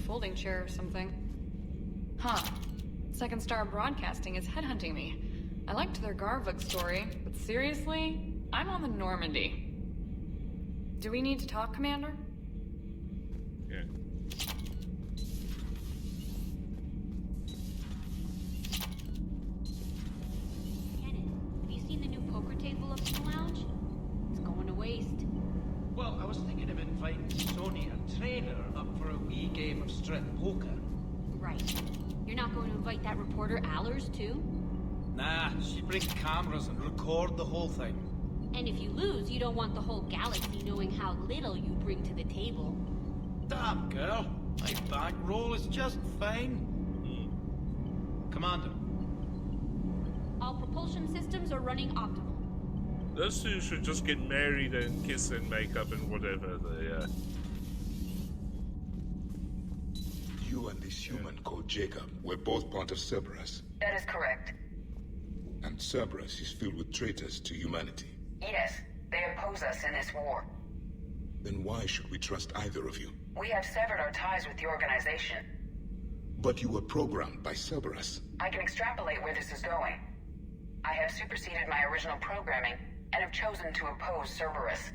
Folding chair or something. Huh. Second Star Broadcasting is headhunting me. I liked their Garvuk story, but seriously, I'm on the Normandy. Do we need to talk, Commander? Yeah. Have you seen the new poker table up in the lounge? It's going to waste. Well, I was thinking of inviting Sonya, trainer, up for a wee game of strip poker. Right. You're not going to invite that reporter Allers, too? Nah, she brings cameras and record the whole thing. And if you lose, you don't want the whole galaxy knowing how little you bring to the table. Damn, girl. My bankroll is just fine. Commander. All propulsion systems are running optimal. Those two should just get married and kiss and make up and whatever. You You and this human called Jacob were both part of Cerberus. That is correct. And Cerberus is filled with traitors to humanity. Yes, they oppose us in this war. Then why should we trust either of you? We have severed our ties with the organization. But you were programmed by Cerberus. I can extrapolate where this is going. I have superseded my original programming and have chosen to oppose Cerberus.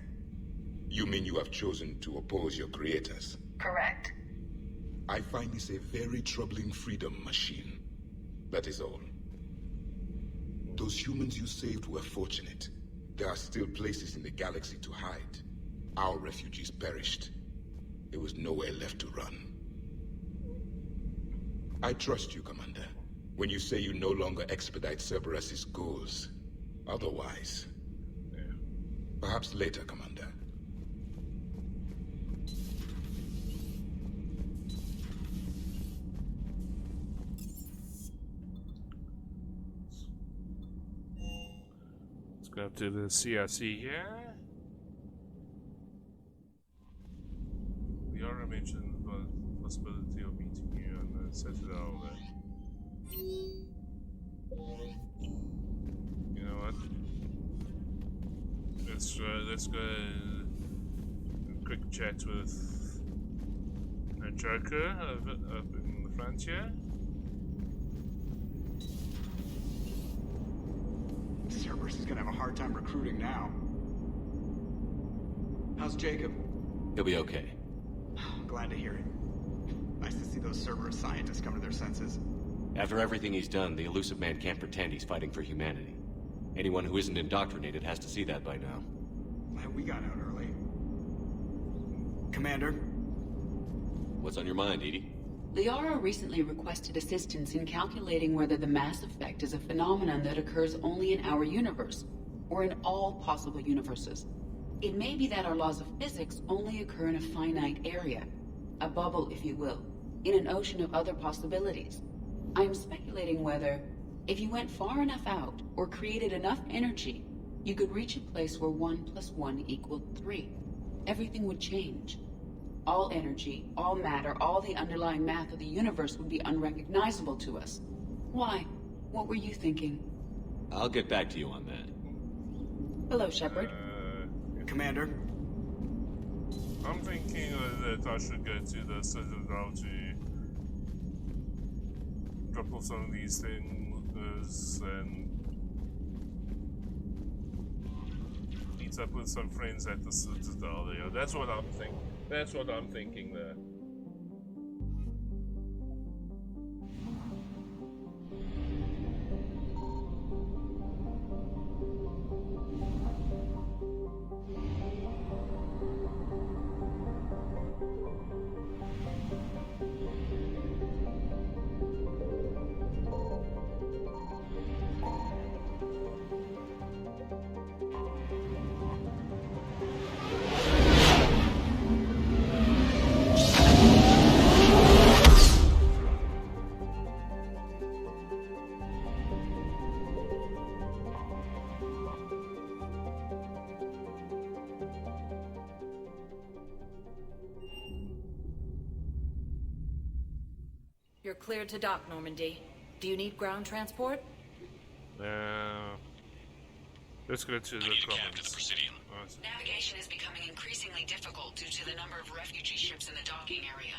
You mean you have chosen to oppose your creators? Correct. I find this a very troubling freedom machine. That is all. Those humans you saved were fortunate. There are still places in the galaxy to hide. Our refugees perished. There was nowhere left to run. I trust you, Commander, when you say you no longer expedite Cerberus's goals. Otherwise... Perhaps later, Commander. Let's go up to the CRC here. We already mentioned the possibility of meeting you on the Citadel there. You know what? Let's go a quick chat with a Joker up in the frontier. Cerberus is gonna have a hard time recruiting now. How's Jacob? He'll be okay. Glad to hear it. Nice to see those Cerberus scientists come to their senses. After everything he's done, the Illusive Man can't pretend he's fighting for humanity. Anyone who isn't indoctrinated has to see that by now. Man, we got out early. Commander? What's on your mind, Edie? Liara recently requested assistance in calculating whether the mass effect is a phenomenon that occurs only in our universe, or in all possible universes. It may be that our laws of physics only occur in a finite area, a bubble, if you will, in an ocean of other possibilities. I am speculating whether, if you went far enough out, or created enough energy, you could reach a place where 1 + 1 = 3. Everything would change. All energy, all matter, all the underlying math of the universe would be unrecognizable to us. Why? What were you thinking? I'll get back to you on that. Hello, Shepard. Commander? I'm thinking that I should go to the Citadel to drop off some of these things and meet up with some friends at the Citadel there. That's what I'm thinking. That's what I'm thinking there. You're cleared to dock, Normandy. Do you need ground transport? Let's go to the Commons. Navigation is becoming increasingly difficult due to the number of refugee ships in the docking area.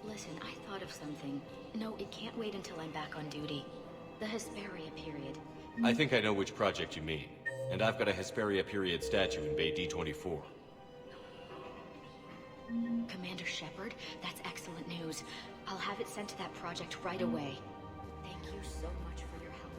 Listen, I thought of something. No, it can't wait until I'm back on duty. The Hesperia period. I think I know which project you mean. And I've got a Hesperia period statue in Bay D24. Commander Shepard, that's excellent news. I'll have it sent to that project right away. Thank you so much for your help.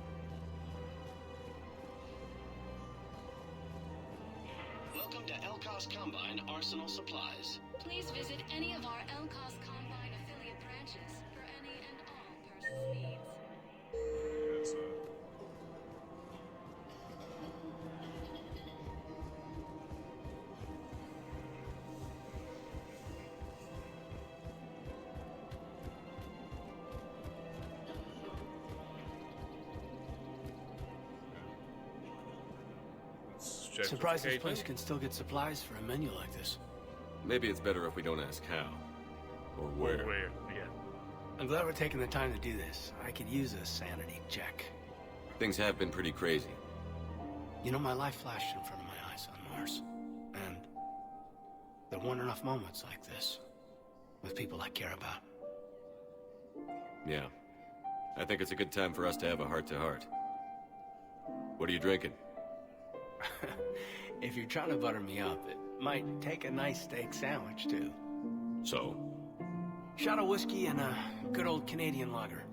Welcome to Elcos Combine Arsenal Supplies. Please visit any of our Elcos Combine affiliate branches for any and all personal needs. check Surprised with this place Caitlin. can still get supplies for a menu like this. Maybe it's better if we don't ask how. Or where. Or where, yeah. I'm glad we're taking the time to do this. I could use a sanity check. Things have been pretty crazy. You know, my life flashed in front of my eyes on Mars. And there weren't enough moments like this with people I care about. Yeah. I think it's a good time for us to have a heart-to-heart. What are you drinking? If you're trying to butter me up, it might take a nice steak sandwich, too. So? Shot of whiskey and a good old Canadian lager.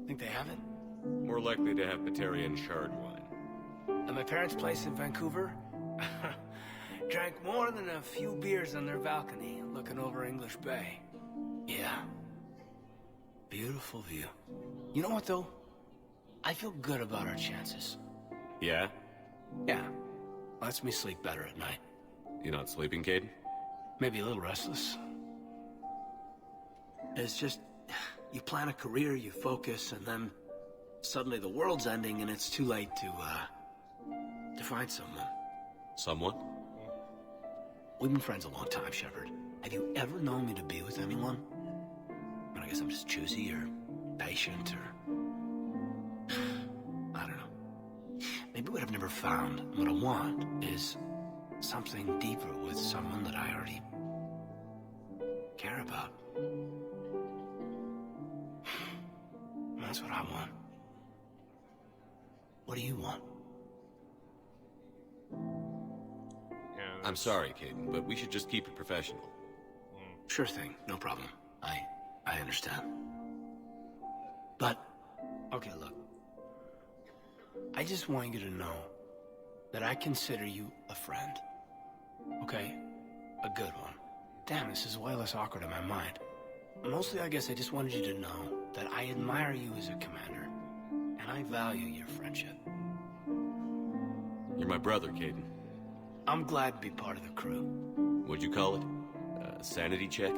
Think they have it? More likely to have Batarian shard wine. At my parents' place in Vancouver, drank more than a few beers on their balcony, looking over English Bay. Yeah. Beautiful view. You know what, though? I feel good about our chances. Yeah? Yeah. Lets me sleep better at night. You not sleeping, Caden? Maybe a little restless. It's just, you plan a career, you focus, and then suddenly the world's ending and it's too late to find someone. Someone? We've been friends a long time, Shepard. Have you ever known me to be with anyone? I guess I'm just choosy or patient or... I don't know. Maybe what I've never found, what I want, is something deeper with someone that I already care about. That's what I want. What do you want? I'm sorry, Caden, but we should just keep it professional. Sure thing, no problem. I understand. But, okay, look. I just want you to know that I consider you a friend. Okay? A good one. Damn, this is way less awkward in my mind. Mostly, I guess I just wanted you to know that I admire you as a commander, and I value your friendship. You're my brother, Caden. I'm glad to be part of the crew. What'd you call it? Sanity check?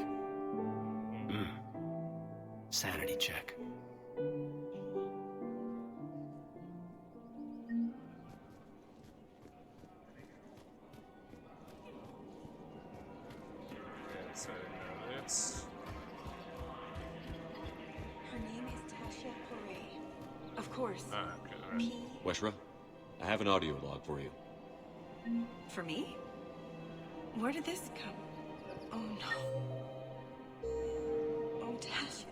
Sanity check. So, let's... Her name is Tasha Poré. Of course. Okay, right. Weshra, I have an audio log for you. For me? Where did this come? Oh no. Oh, Tasha.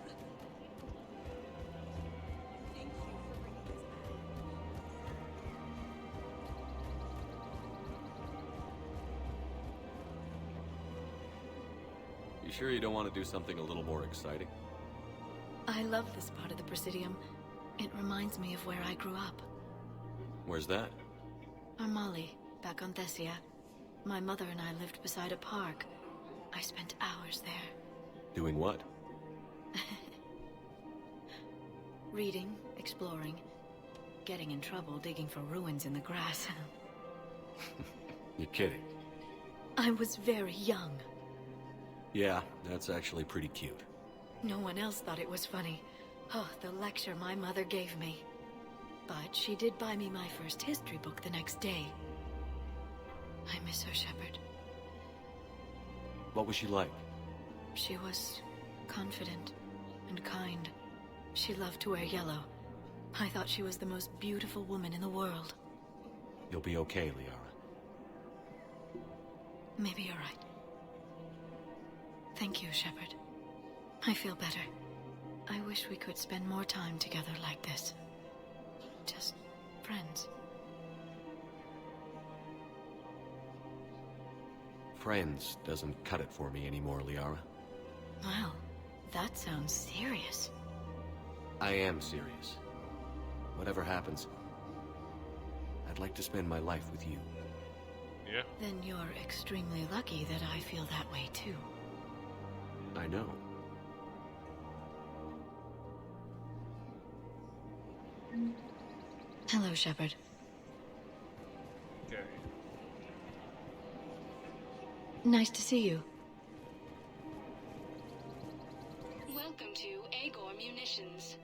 You sure you don't want to do something a little more exciting? I love this part of the Presidium. It reminds me of where I grew up. Where's that? Armali, back on Thessia. My mother and I lived beside a park. I spent hours there. Doing what? Reading, exploring, getting in trouble digging for ruins in the grass. You're kidding. I was very young. Yeah, that's actually pretty cute. No one else thought it was funny. Oh, the lecture my mother gave me. But she did buy me my first history book the next day. I miss her, Shepard. What was she like? She was confident and kind. She loved to wear yellow. I thought she was the most beautiful woman in the world. You'll be okay, Liara. Maybe you're right. Thank you, Shepard. I feel better. I wish we could spend more time together like this. Just friends. Friends doesn't cut it for me anymore, Liara. Wow, that sounds serious. I am serious. Whatever happens, I'd like to spend my life with you. Yeah. Then you're extremely lucky that I feel that way too. I know. Hello, Shepard. Okay. Nice to see you. Welcome to Agor Munitions.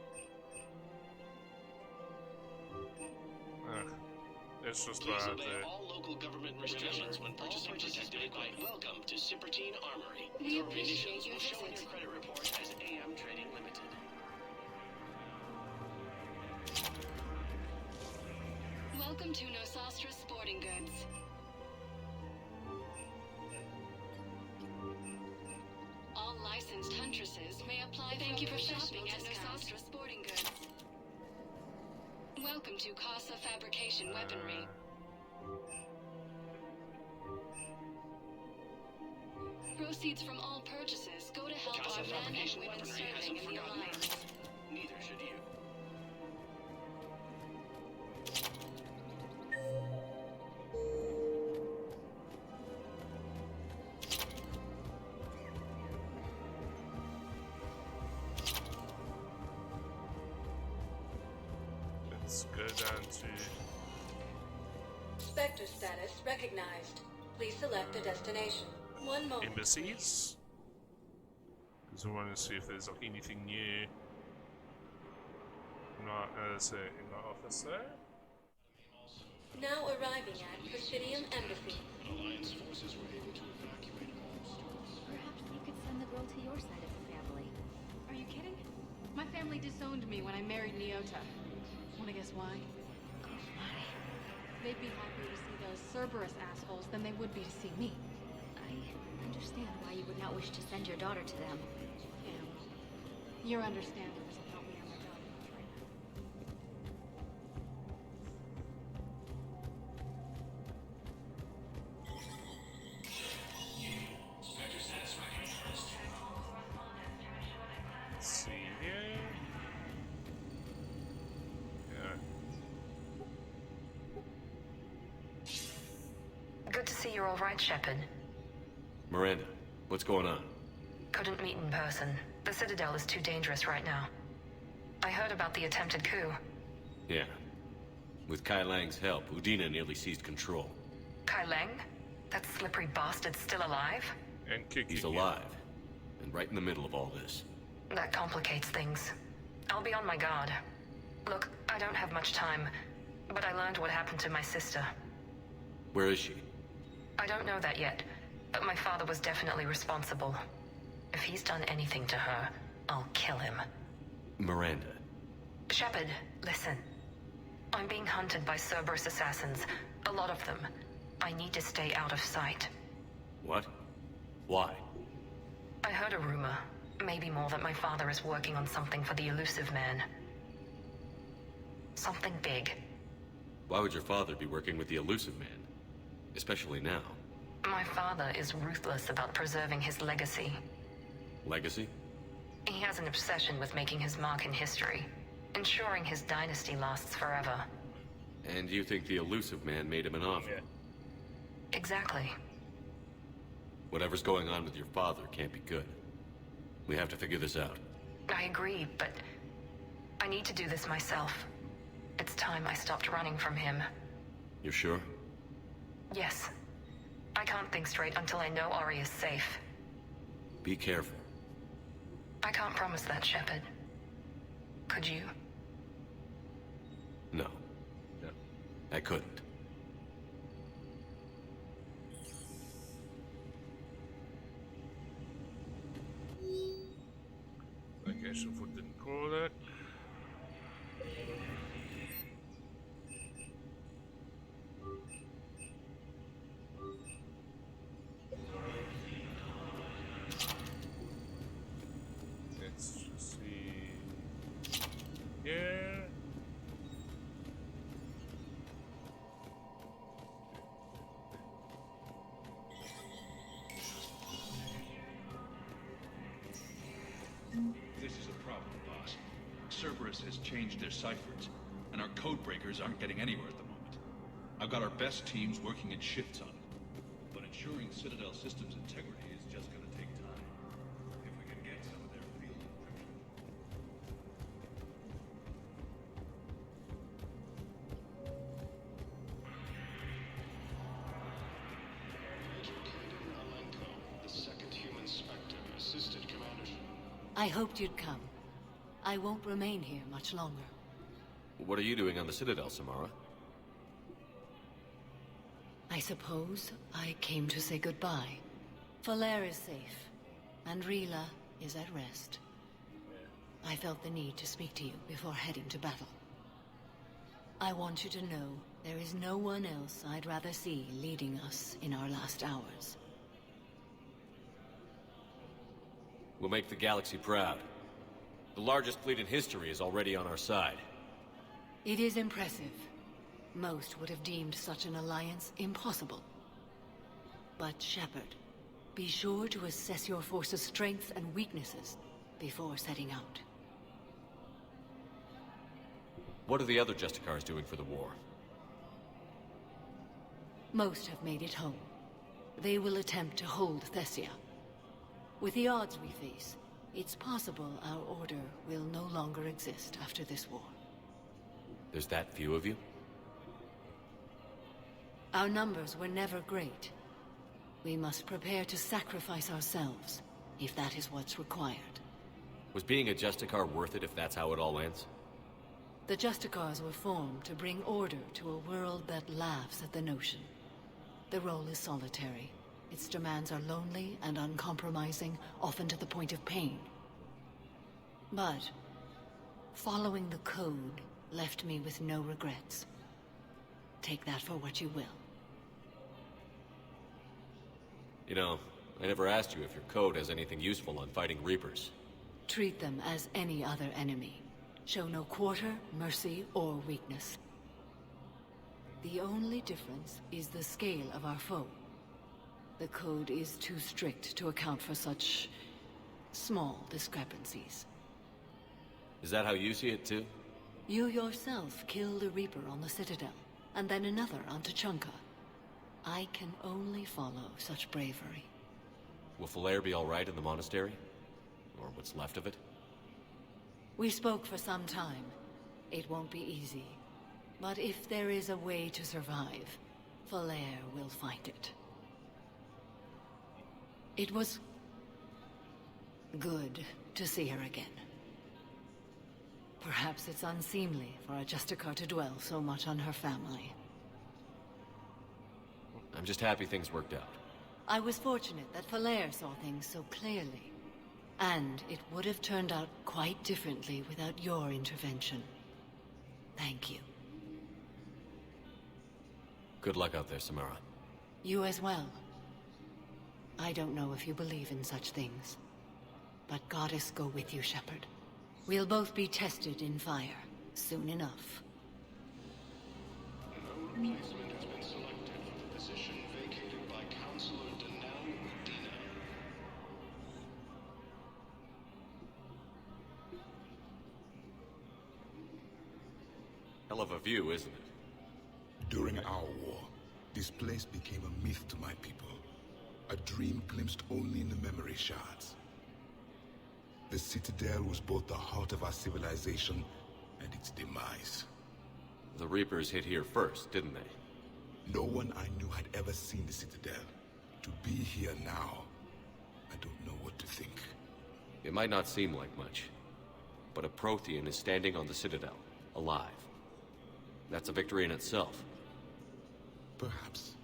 It's just Please about obey all local government restrictions when purchasing protective equipment. Welcome to Sippertine Armory. We Your appreciate conditions your will show on visit. your credit report as AM Trading Limited. Welcome to Nosastra Sporting Goods. All licensed huntresses may apply. Thank you for shopping at Nosastra Sporting Goods. Welcome to Casa Fabrication Weaponry. Proceeds from all purchases go to help Casa our men and Fabrication women Weaponry serving hasn't in the forgotten Alliance. hers. Neither should you. Let's go down to Spectre status recognized. Please select a destination. One moment. embassies. Because I want to see if there's like anything new. Not as in the office there. Now arriving at Presidium Embassy. Alliance forces were able to evacuate most. Perhaps you could send the girl to your side of the family. Are you kidding? My family disowned me when I married Neota. Wanna guess why? They'd be happier to see those Cerberus assholes than they would be to see me. I understand why you would not wish to send your daughter to them. Yeah, well, your understanding doesn't help me on my job. Let's see here. Yeah. Good to see you're all right, Shepard. Miranda, what's going on? Couldn't meet in person. The Citadel is too dangerous right now. I heard about the attempted coup. Yeah. With Kai Lang's help, Udina nearly seized control. Kai Leng? That slippery bastard's still alive? And kicking. He's alive. And right in the middle of all this. That complicates things. I'll be on my guard. Look, I don't have much time, but I learned what happened to my sister. Where is she? I don't know that yet, but my father was definitely responsible. If he's done anything to her, I'll kill him. Miranda. Shepard, listen. I'm being hunted by Cerberus assassins. A lot of them. I need to stay out of sight. What? Why? I heard a rumor. Maybe more, that my father is working on something for the Elusive Man. Something big. Why would your father be working with the Elusive Man? Especially now. My father is ruthless about preserving his legacy. Legacy? He has an obsession with making his mark in history, ensuring his dynasty lasts forever. And you think the Elusive Man made him an offer? Exactly. Whatever's going on with your father can't be good. We have to figure this out. I agree, but I need to do this myself. It's time I stopped running from him. You're sure? Yes. I can't think straight until I know Ori is safe. Be careful. I can't promise that, Shepard. Could you? No. I couldn't. Location for the Codec. Let's just see here. This is a problem, boss. Cerberus has changed their ciphers, and our codebreakers aren't getting anywhere at the moment. I've got our best teams working in shifts on it, but ensuring Citadel systems integrity is just gonna take time. If we can get some of their field encryption. Major Kagan Alenko, the second human Spectre, assisted Commander. I hoped you'd come. I won't remain here much longer. What are you doing on the Citadel, Samara? I suppose I came to say goodbye. Falere is safe, and Rila is at rest. I felt the need to speak to you before heading to battle. I want you to know there is no one else I'd rather see leading us in our last hours. We'll make the galaxy proud. The largest fleet in history is already on our side. It is impressive. Most would have deemed such an alliance impossible. But Shepard, be sure to assess your force's strengths and weaknesses before setting out. What are the other Justicars doing for the war? Most have made it home. They will attempt to hold Thessia. With the odds we face, it's possible our order will no longer exist after this war. There's that few of you? Our numbers were never great. We must prepare to sacrifice ourselves, if that is what's required. Was being a Justicar worth it if that's how it all ends? The Justicars were formed to bring order to a world that laughs at the notion. The role is solitary. Its demands are lonely and uncompromising, often to the point of pain. But following the code left me with no regrets. Take that for what you will. You know, I never asked you if your code has anything useful on fighting Reapers. Treat them as any other enemy. Show no quarter, mercy, or weakness. The only difference is the scale of our foe. The code is too strict to account for such small discrepancies. Is that how you see it too? You yourself killed a Reaper on the Citadel, and then another on Tuchanka. I can only follow such bravery. Will Falere be all right in the monastery? Or what's left of it? We spoke for some time. It won't be easy. But if there is a way to survive, Falere will find it. It was good to see her again. Perhaps it's unseemly for a Justicar to dwell so much on her family. I'm just happy things worked out. I was fortunate that Falere saw things so clearly. And it would have turned out quite differently without your intervention. Thank you. Good luck out there, Samara. You as well. I don't know if you believe in such things. But Goddess go with you, Shepard. We'll both be tested in fire, soon enough. No replacement has been selected for the position vacated by Councilor Denel Medina. Hell of a view, isn't it? During our war, this place became a myth to my people. A dream glimpsed only in the memory shards. The Citadel was both the heart of our civilization and its demise. The Reapers hit here first, didn't they? No one I knew had ever seen the Citadel. To be here now, I don't know what to think. It might not seem like much, but a Prothean is standing on the Citadel, alive. That's a victory in itself. Perhaps.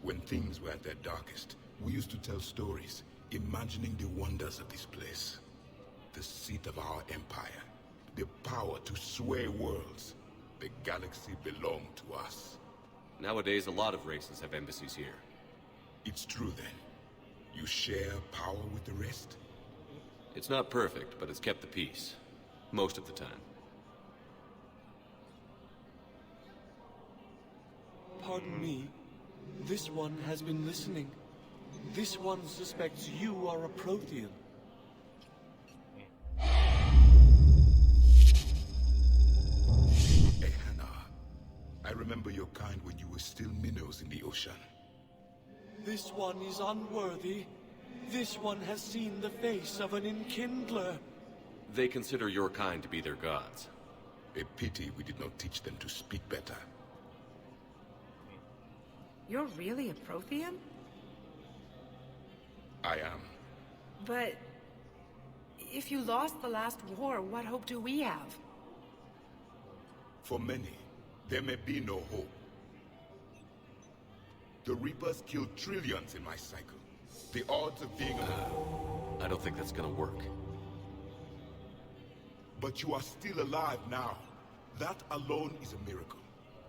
When things were at their darkest, we used to tell stories, imagining the wonders of this place. The seat of our empire, the power to sway worlds. The galaxy belonged to us. Nowadays, a lot of races have embassies here. It's true then. You share power with the rest? It's not perfect, but it's kept the peace. Most of the time. Pardon me. This one has been listening. This one suspects you are a Prothean. Ehana, I remember your kind when you were still minnows in the ocean. This one is unworthy. This one has seen the face of an Enkindler. They consider your kind to be their gods. A pity we did not teach them to speak better. You're really a Prothean? I am. But if you lost the last war, what hope do we have? For many, there may be no hope. The Reapers killed trillions in my cycle. The odds of being alive... I don't think that's gonna work. But you are still alive now. That alone is a miracle.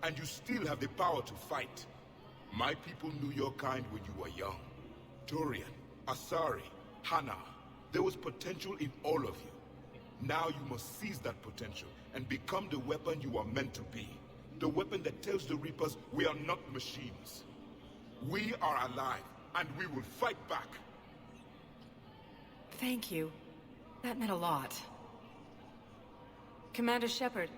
And you still have the power to fight. My people knew your kind when you were young. Turian, Asari, Hana. There was potential in all of you. Now you must seize that potential and become the weapon you are meant to be. The weapon that tells the Reapers we are not machines. We are alive, and we will fight back. Thank you. That meant a lot. Commander Shepard,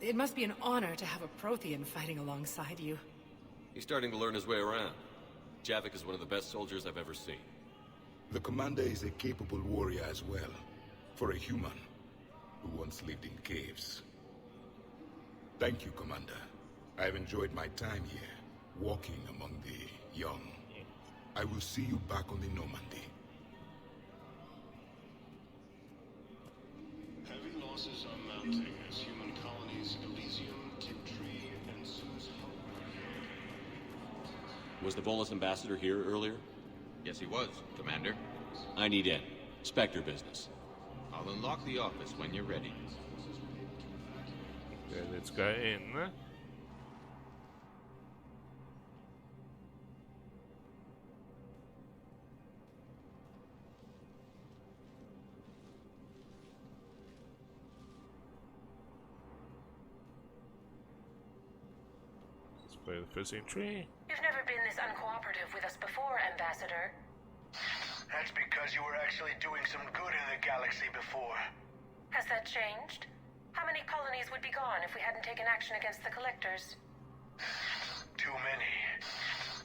it must be an honor to have a Prothean fighting alongside you. He's starting to learn his way around. Javik is one of the best soldiers I've ever seen. The commander is a capable warrior as well, for a human who once lived in caves. Thank you, Commander. I have enjoyed my time here, walking among the young. I will see you back on the Normandy. Heavy losses are mounting as human colonies Elysium, Tiptree, and Sue's Was the Volus ambassador here earlier? Yes, he was, Commander. I need in. Spectre business. I'll unlock the office when you're ready. Okay, let's go in. Let's play the first entry. You've never been this uncooperative with us before, Ambassador. That's because you were actually doing some good in the galaxy before. Has that changed? How many colonies would be gone if we hadn't taken action against the Collectors? Too many.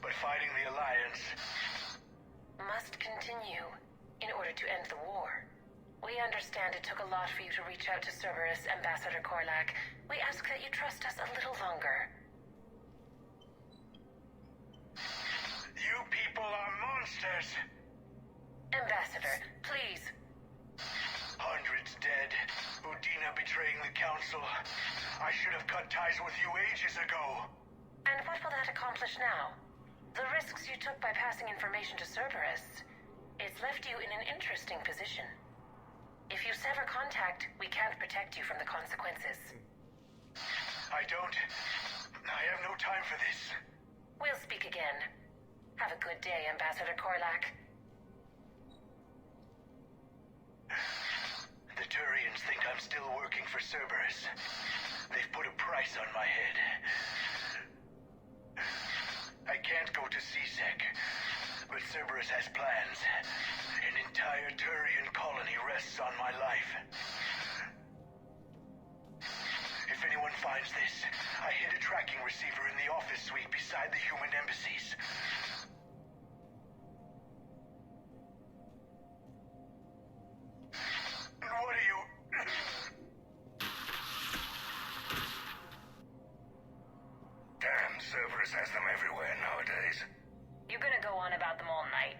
But fighting the Alliance... must continue in order to end the war. We understand it took a lot for you to reach out to Cerberus, Ambassador Korlak. We ask that you trust us a little longer. You people are monsters! Ambassador, please. Hundreds dead. Udina betraying the Council. I should have cut ties with you ages ago. And what will that accomplish now? The risks you took by passing information to Cerberus, it's left you in an interesting position. If you sever contact, we can't protect you from the consequences. I have no time for this. We'll speak again. Have a good day, Ambassador Korlak. The Turians think I'm still working for Cerberus. They've put a price on my head. I can't go to C-Sec, but Cerberus has plans. An entire Turian colony rests on my life. If anyone finds this, I hid a tracking receiver in the office suite beside the human embassies. What are you... Damn, Cerberus has them everywhere nowadays. You gonna go on about them all night?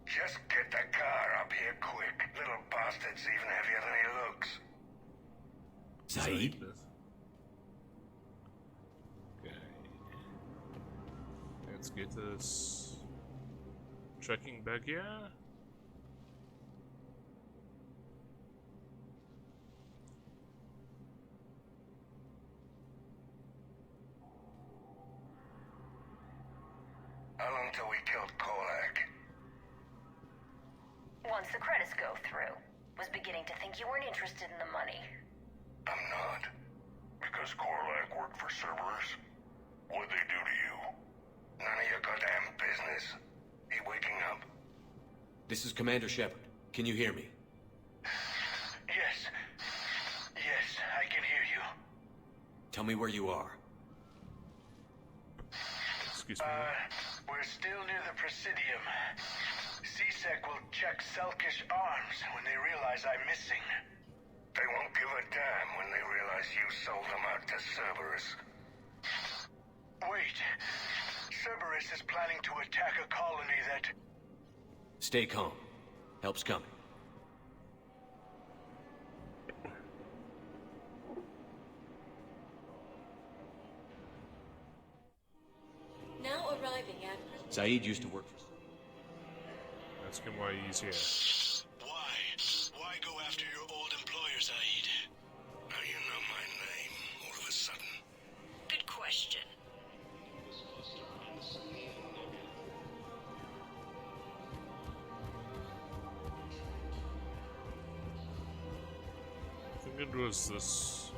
Just get the car up here quick. Little bastard's even heavier than he looks. Zaid? Okay. Let's get this tracking back here. How long till we killed Korlak? Once the credits go through. Was beginning to think you weren't interested in the money. I'm not. Because Korlak worked for Cerberus? What'd they do to you? None of your goddamn business. He waking up? This is Commander Shepard. Can you hear me? Yes. Yes, I can hear you. Tell me where you are. Excuse me. We're still near the Presidium. C-Sec will check Selkish arms when they realize I'm missing. They won't give a damn when they realize you sold them out to Cerberus. Wait. Cerberus is planning to attack a colony that... Stay calm. Help's coming. Now arriving arriving at... Zaid used to work for... Ask him why he's here. Why go after your old employer, Zaid? Now you know my name, all of a sudden. Good question. I think it was this.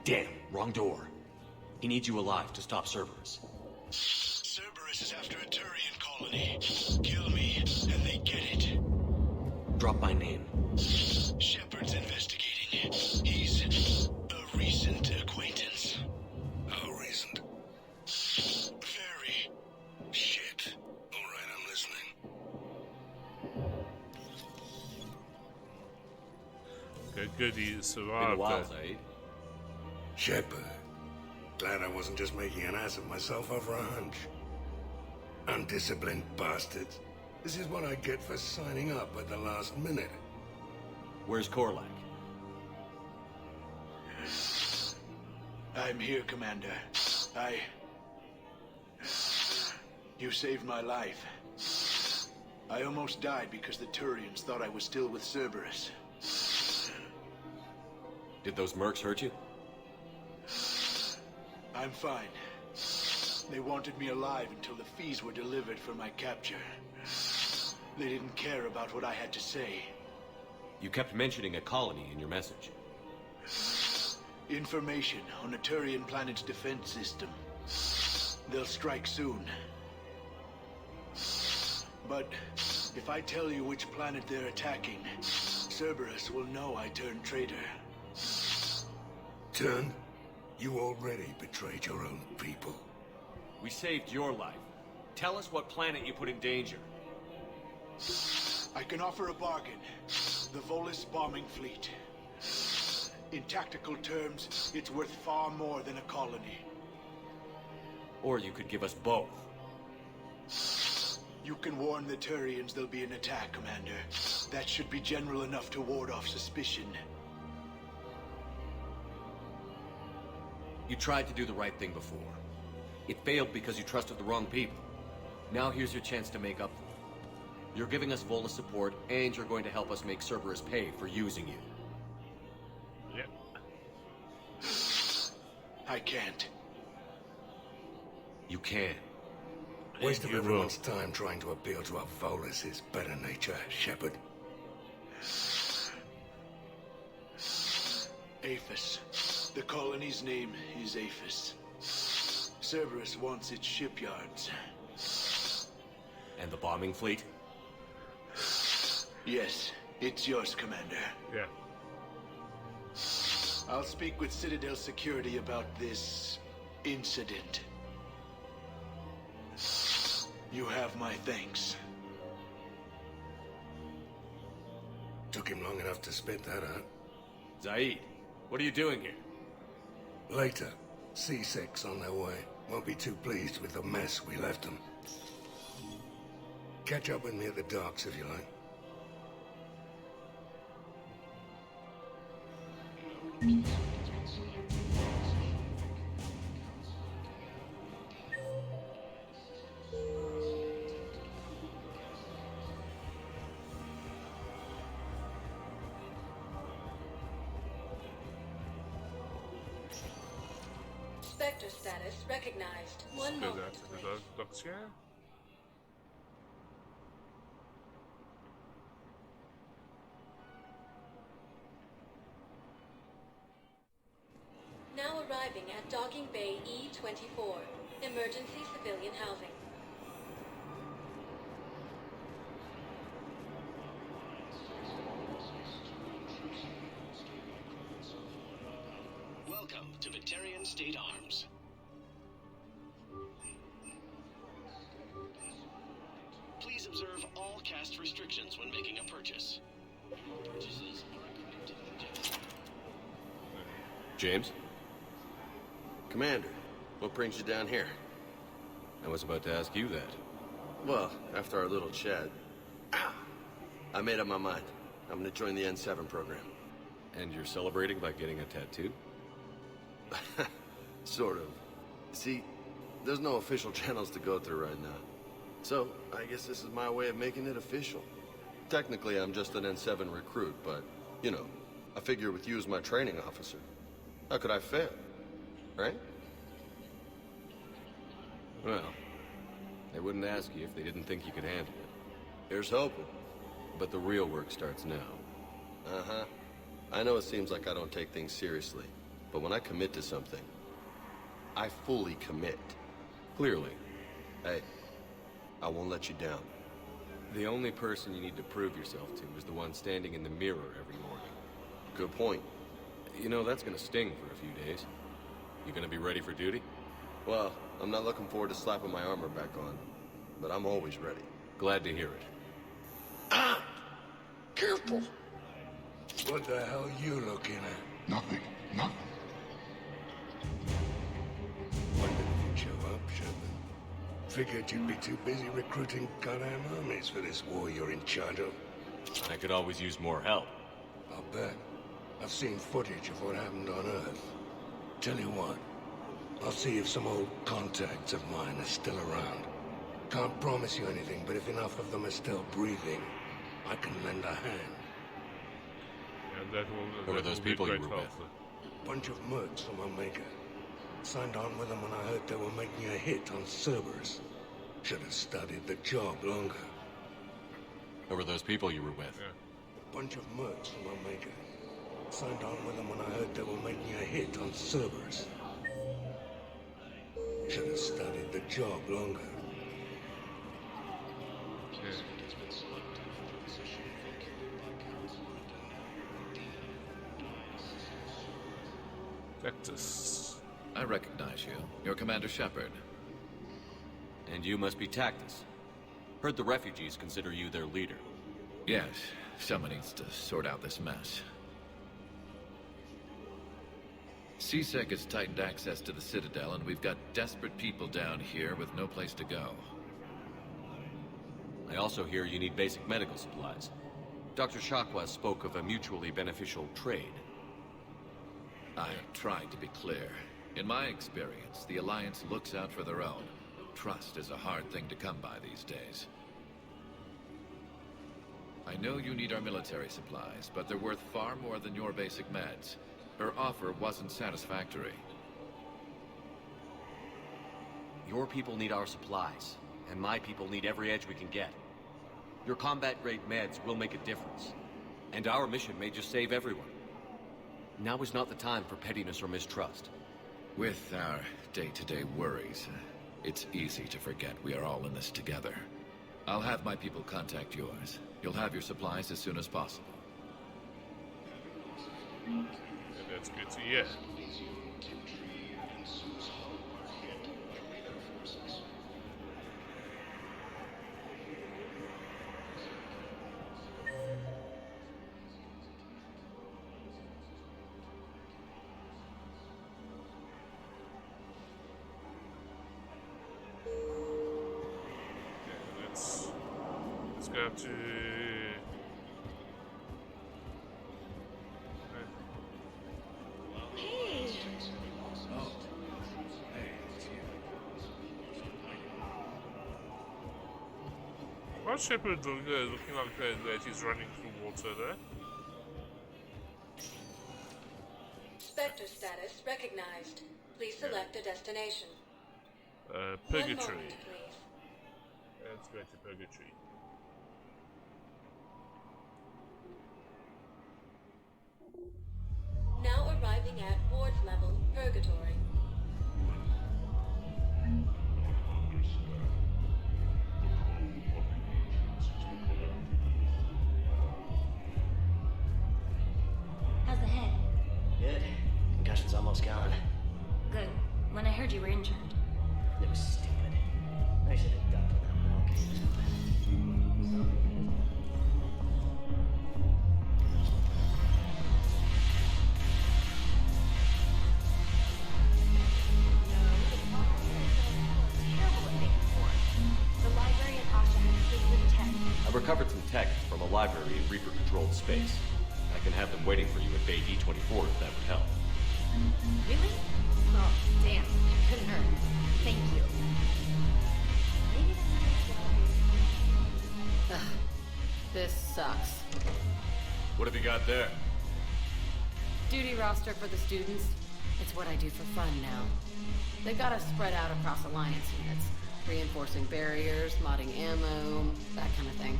Damn, wrong door. He needs you alive to stop Cerberus. Cerberus is after a Turian colony. Kill me, and they get it. Drop my name. Shepard's investigating. He's a recent acquaintance. How recent? Very. Shit. All right, I'm listening. Okay, good, he Been survived. a while, Zaid. Shepard. Glad I wasn't just making an ass of myself over a hunch. Undisciplined bastards. This is what I get for signing up at the last minute. Where's Korlak? I'm here, Commander. You saved my life. I almost died because the Turians thought I was still with Cerberus. Did those mercs hurt you? I'm fine. They wanted me alive until the fees were delivered for my capture. They didn't care about what I had to say. You kept mentioning a colony in your message. Information on the Turian planet's defense system. They'll strike soon. But if I tell you which planet they're attacking, Cerberus will know I turned traitor. Turned? You already betrayed your own people. We saved your life. Tell us what planet you put in danger. I can offer a bargain. The Volus bombing fleet. In tactical terms, it's worth far more than a colony. Or you could give us both. You can warn the Turians there'll be an attack, Commander. That should be general enough to ward off suspicion. You tried to do the right thing before. It failed because you trusted the wrong people. Now here's your chance to make up for it. You're giving us Volus support, and you're going to help us make Cerberus pay for using you. Yep. I can't. You can. Waste of everyone's time trying to appeal to a Volus' better nature, Shepard. Aphis. The colony's name is Aphis. Cerberus wants its shipyards. And the bombing fleet? Yes, it's yours, Commander. Yeah. I'll speak with Citadel Security about this incident. You have my thanks. Took him long enough to spit that out. Zaid, what are you doing here? Later, C6 on their way. Won't be too pleased with the mess we left them. Catch up with me at the docks if you like. Spectre status recognized. Let's One go moment, down to the please. docks here. Now arriving at Docking Bay E-24. Emergency civilian housing. Welcome to Victorian State Arms. Please observe all caste restrictions when making a purchase. Purchases are accredited to the James? Commander, what brings you down here? I was about to ask you that. Well, after our little chat, I made up my mind. I'm gonna join the N7 program. And you're celebrating by getting a tattoo? Sort of. See, there's no official channels to go through right now. So, I guess this is my way of making it official. Technically, I'm just an N7 recruit, but, you know, I figure with you as my training officer, how could I fail? Right? Well, they wouldn't ask you if they didn't think you could handle it. Here's hoping. But the real work starts now. Uh-huh. I know it seems like I don't take things seriously, but when I commit to something, I fully commit. Clearly. Hey, I won't let you down. The only person you need to prove yourself to is the one standing in the mirror every morning. Good point. You know, that's gonna sting for a few days. You gonna be ready for duty? Well, I'm not looking forward to slapping my armor back on, but I'm always ready. Glad to hear it. Ah! Careful! What the hell are you looking at? Nothing. Nothing. Wondered if you'd show up, Shepard. Figured you'd be too busy recruiting goddamn armies for this war you're in charge of. I could always use more help. I'll bet. I've seen footage of what happened on Earth. Tell you what, I'll see if some old contacts of mine are still around. Can't promise you anything, but if enough of them are still breathing, I can lend a hand. Yeah, Who are those people you were with? Bunch of mercs from Omega. Signed on with them when I heard they were making a hit on Cerberus. Should have studied the job longer. Who were those people you were with? Bunch of mercs from Omega. Signed on with them when I heard they were making a hit on Cerberus. Should have studied the job longer. Tactus. I recognize you. You're Commander Shepard. And you must be Tactus. Heard the refugees consider you their leader. Yes, someone needs to sort out this mess. CSEC has tightened access to the Citadel, and we've got desperate people down here with no place to go. I also hear you need basic medical supplies. Dr. Shakwa spoke of a mutually beneficial trade. I am trying to be clear. In my experience, the Alliance looks out for their own. Trust is a hard thing to come by these days. I know you need our military supplies, but they're worth far more than your basic meds. Her offer wasn't satisfactory. Your people need our supplies, and my people need every edge we can get. Your combat-grade meds will make a difference, and our mission may just save everyone. Now is not the time for pettiness or mistrust. With our day-to-day worries, it's easy to forget we are all in this together. I'll have my people contact yours. You'll have your supplies as soon as possible. Yeah, that's good to hear. Let's go to... Hey! Oh. Hey, it's you. What's Shepard doing there? Looking like that he's running through water there. Spectre status recognized. Please select a destination. Purgatory. 1 moment, please. Let's go to Purgatory. Now arriving at Ward's level, Purgatory. How's the head? Good. Concussion's almost gone. Good. When I heard you were injured. It was stupid. I should have ducked on that walk or something. The library at Asha has secret tech. I've recovered some tech from a library in Reaper-controlled space. I can have them waiting for you at Bay D-24 if that would help. Really? Oh, damn. That couldn't hurt. Thank you. Maybe that's Ugh, this sucks. What have you got there? Duty roster for the students. It's what I do for fun now. They've got us spread out across Alliance units. Reinforcing barriers, modding ammo, that kind of thing.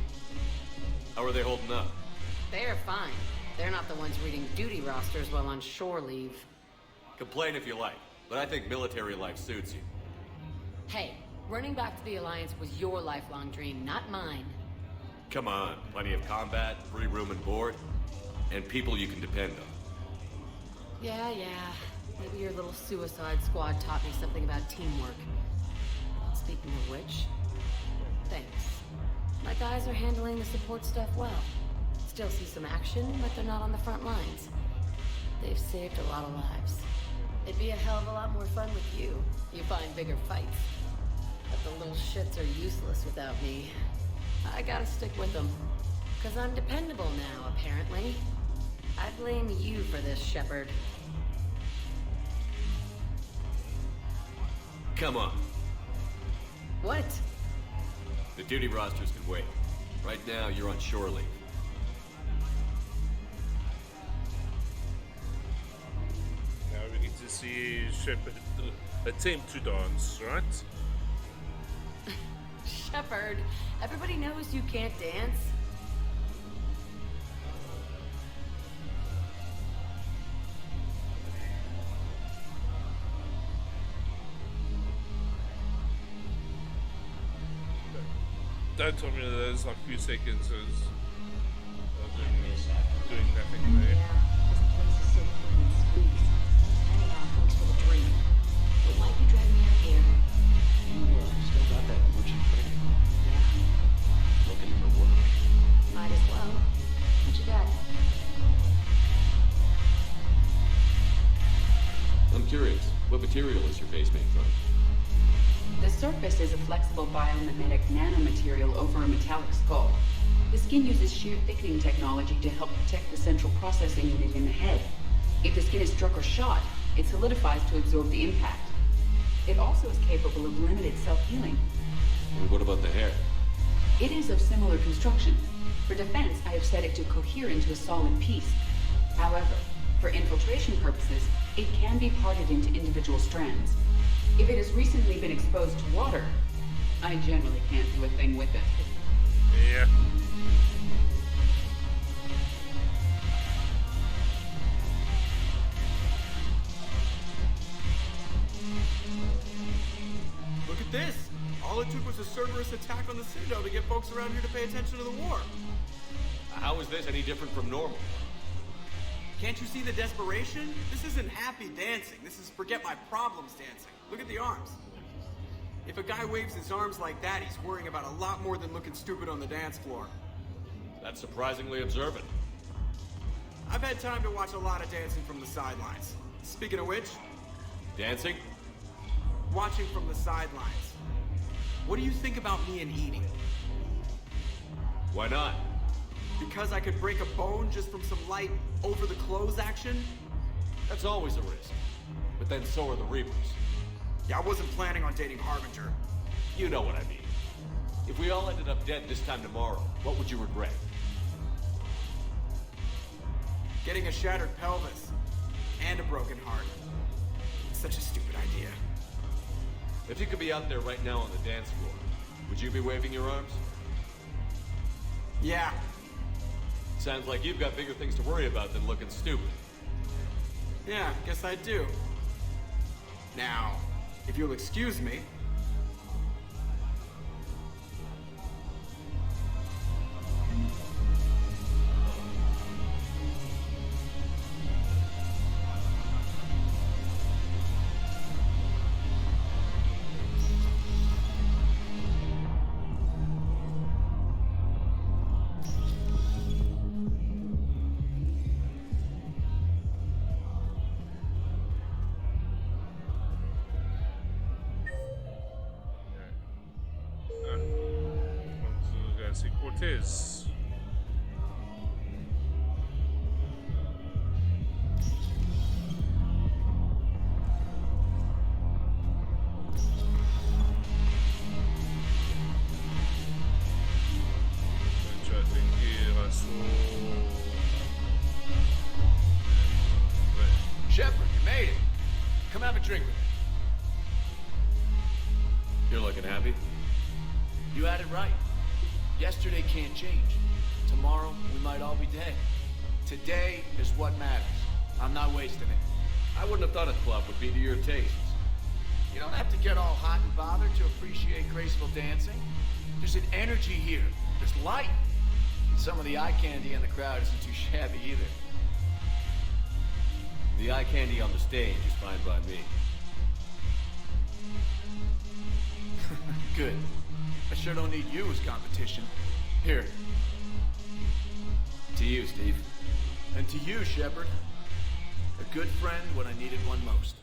How are they holding up? They're fine. They're not the ones reading duty rosters while on shore leave. Complain if you like, but I think military life suits you. Hey, running back to the Alliance was your lifelong dream, not mine. Come on, plenty of combat, free room and board, and people you can depend on. Yeah. Maybe your little suicide squad taught me something about teamwork. Speaking of which, thanks. My guys are handling the support stuff well. Still see some action, but they're not on the front lines. They've saved a lot of lives. It'd be a hell of a lot more fun with you. You find bigger fights. But the little shits are useless without me. I gotta stick with them. 'Cause I'm dependable now, apparently. I blame you for this, Shepard. Come on. What? The duty rosters can wait. Right now, you're on shore leave. Now we get to see Shepard attempt to dance, right? Shepard, everybody knows you can't dance. Don't tell me that there's like a few seconds of doing nothing there. Still got that merchant freight? Yeah. Looking for work. Might as well. What you got? I'm curious, what material is your base made from? The surface is a flexible biomimetic nanomaterial over a metallic skull. The skin uses shear thickening technology to help protect the central processing unit in the head. If the skin is struck or shot, it solidifies to absorb the impact. It also is capable of limited self-healing. And what about the hair? It is of similar construction. For defense, I have set it to cohere into a solid piece. However, for infiltration purposes, it can be parted into individual strands. If it has recently been exposed to water, I generally can't do a thing with it. Yeah. Look at this! All it took was a Cerberus attack on the Citadel to get folks around here to pay attention to the war. How is this any different from normal? Can't you see the desperation? This isn't happy dancing. This is forget my problems dancing. Look at the arms. If a guy waves his arms like that, he's worrying about a lot more than looking stupid on the dance floor. That's surprisingly observant. I've had time to watch a lot of dancing from the sidelines. Speaking of which... Dancing? Watching from the sidelines. What do you think about me and eating? Why not? Because I could break a bone just from some light over-the-clothes action? That's always a risk. But then so are the Reapers. Yeah, I wasn't planning on dating Harbinger. You know what I mean. If we all ended up dead this time tomorrow, what would you regret? Getting a shattered pelvis. And a broken heart. It's such a stupid idea. If you could be out there right now on the dance floor, would you be waving your arms? Yeah. Sounds like you've got bigger things to worry about than looking stupid. Yeah, guess I do. Now, if you'll excuse me... Shepard, you made it. Come have a drink with me. You're looking happy? You had it right. Yesterday can't change. Tomorrow, we might all be dead. Today is what matters. I'm not wasting it. I wouldn't have thought a club would be to your tastes. You don't have to get all hot and bothered to appreciate graceful dancing. There's an energy here. There's light. And some of the eye candy in the crowd isn't too shabby either. The eye candy on the stage is fine by me. Good. I sure don't need you as competition. Here. To you, Steve. And to you, Shepard. A good friend when I needed one most.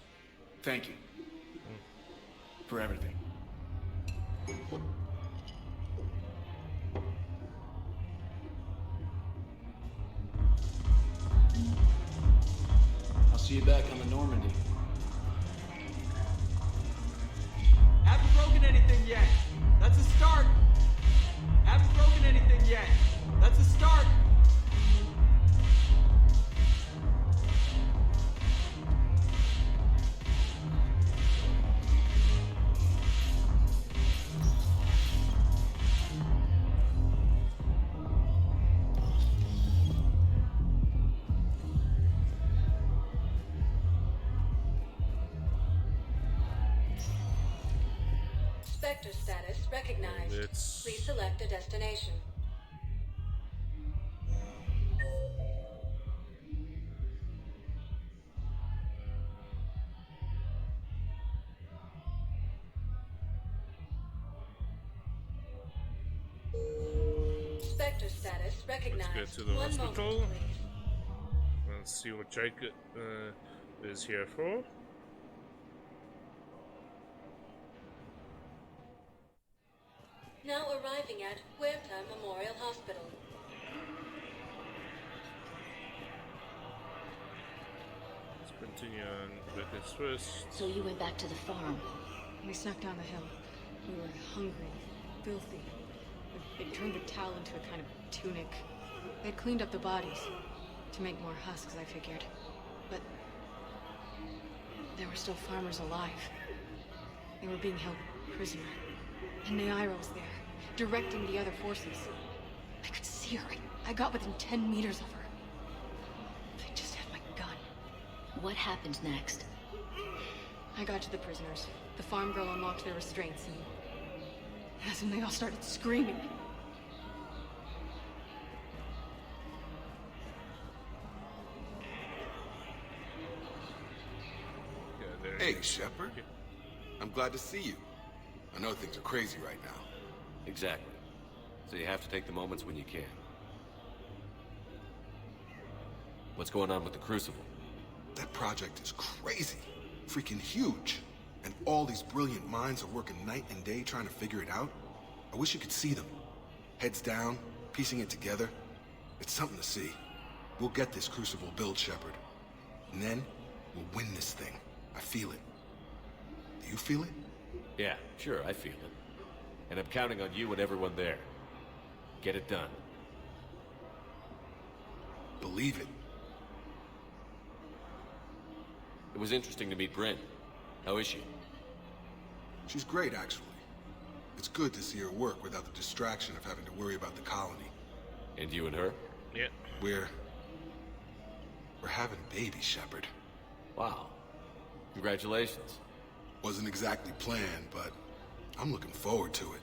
Thank you. For everything. I'll see you back on the Normandy. Haven't broken anything yet. That's a start. Haven't broken anything yet. That's a start. Spectre status recognized. It's... Please select a destination. Spectre status recognized. Let's get to the One hospital. moment, please. Let's see what Jake is here for. Now arriving at Huerta Memorial Hospital. Let's continue on with this first. So you went back to the farm. We snuck down the hill. We were hungry, filthy. They'd turned the towel into a kind of tunic. They'd cleaned up the bodies to make more husks, I figured. But there were still farmers alive. They were being held prisoner. And Naira was there, directing the other forces. I could see her. I got within 10 meters of her. I just had my gun. What happened next? I got to the prisoners. The farm girl unlocked their restraints, and that's when they all started screaming. Hey, Shepard. I'm glad to see you. I know things are crazy right now. Exactly. So you have to take the moments when you can. What's going on with the Crucible? That project is crazy. Freaking huge. And all these brilliant minds are working night and day trying to figure it out. I wish you could see them. Heads down, piecing it together. It's something to see. We'll get this Crucible built, Shepard. And then, we'll win this thing. I feel it. Do you feel it? Yeah, sure, I feel it. And I'm counting on you and everyone there. Get it done. Believe it. It was interesting to meet Bryn. How is she? She's great, actually. It's good to see her work without the distraction of having to worry about the colony. And you and her? Yeah. We're having a baby, Shepard. Wow. Congratulations. Wasn't exactly planned, but I'm looking forward to it.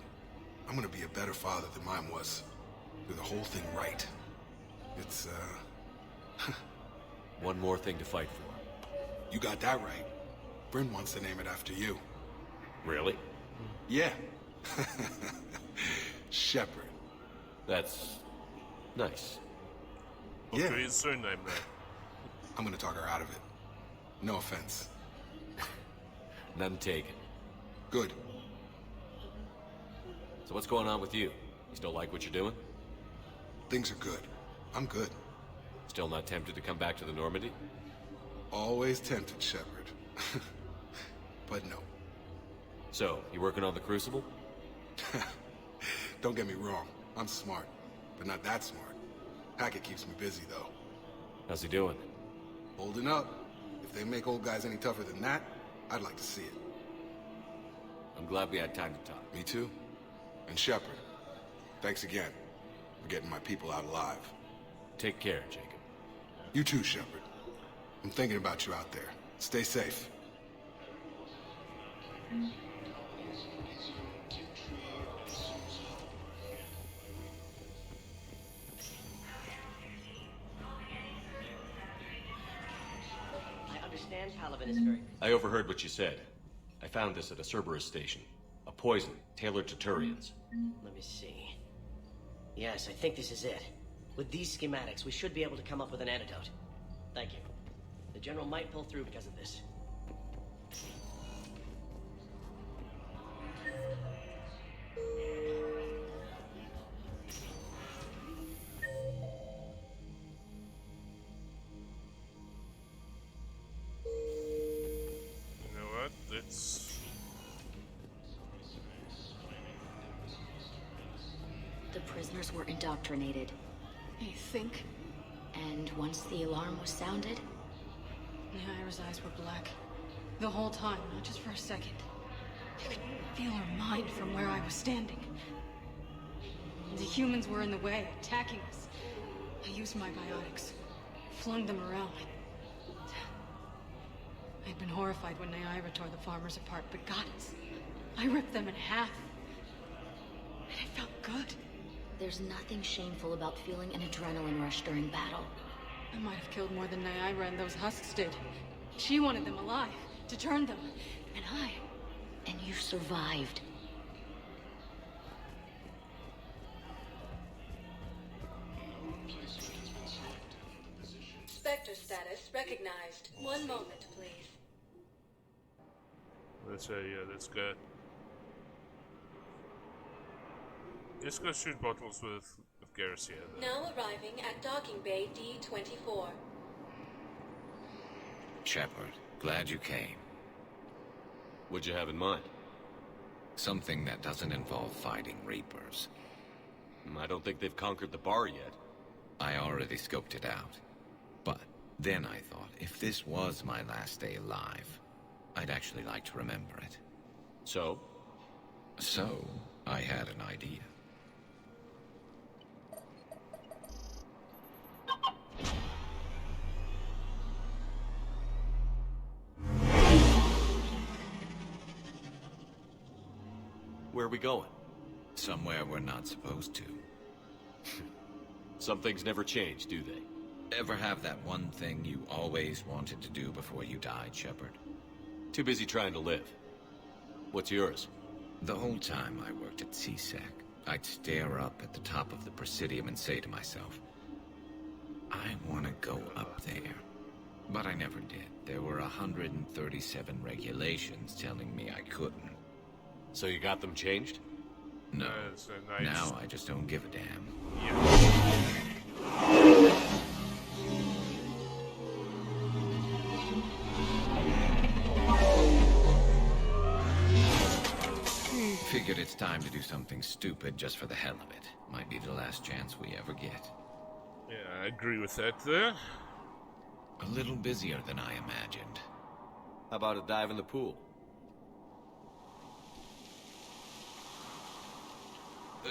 I'm gonna be a better father than mine was. Do the whole thing right. It's, One more thing to fight for. You got that right. Bryn wants to name it after you. Really? Yeah. Shepard. That's... nice. What's Yeah. his surname there? I'm gonna talk her out of it. No offense. None taken. Good. So what's going on with you? You still like what you're doing? Things are good. I'm good. Still not tempted to come back to the Normandy? Always tempted, Shepard. But no. So, you working on the Crucible? Don't get me wrong. I'm smart. But not that smart. Hackett keeps me busy, though. How's he doing? Holding up. If they make old guys any tougher than that, I'd like to see it. I'm glad we had time to talk. Me too. And Shepard, thanks again for getting my people out alive. Take care, Jacob. You too, Shepard. I'm thinking about you out there. Stay safe. I understand Palaven is very... I overheard what you said. I found this at a Cerberus station. A poison tailored to Turians. Let me see. Yes, I think this is it. With these schematics, we should be able to come up with an antidote. Thank you. The General might pull through because of this. You know what? Let's... The prisoners were indoctrinated. You think? And once the alarm was sounded, Naira's eyes were black. The whole time, not just for a second. I could feel her mind from where I was standing. The humans were in the way, attacking us. I used my biotics, flung them around. I'd been horrified when Naira tore the farmers apart, but goddess, I ripped them in half. And it felt good. there's nothing shameful about feeling an adrenaline rush during battle. I might have killed more than Naira and those husks did. She wanted them alive, to turn them. And I... And you survived. Spectre status recognized. One moment, please. Let's go. Just go shoot bottles with Garrus here. Now arriving at docking bay D-24. Shepard, glad you came. What'd you have in mind? Something that doesn't involve fighting Reapers. I don't think they've conquered the bar yet. I already scoped it out. But then I thought, if this was my last day alive, I'd actually like to remember it. So? So, I had an idea. Where are we going? Somewhere we're not supposed to. Some things never change, do they? Ever have that one thing you always wanted to do before you died, Shepard? Too busy trying to live. What's yours? The whole time I worked at CSEC, I'd stare up at the top of the Presidium and say to myself, I want to go up there. But I never did. There were 137 regulations telling me I couldn't. So you got them changed? No. Nice. Now I just don't give a damn. Figured it's time to do something stupid just for the hell of it. Might be the last chance we ever get. Yeah, I agree with that there. A little busier than I imagined. How about a dive in the pool?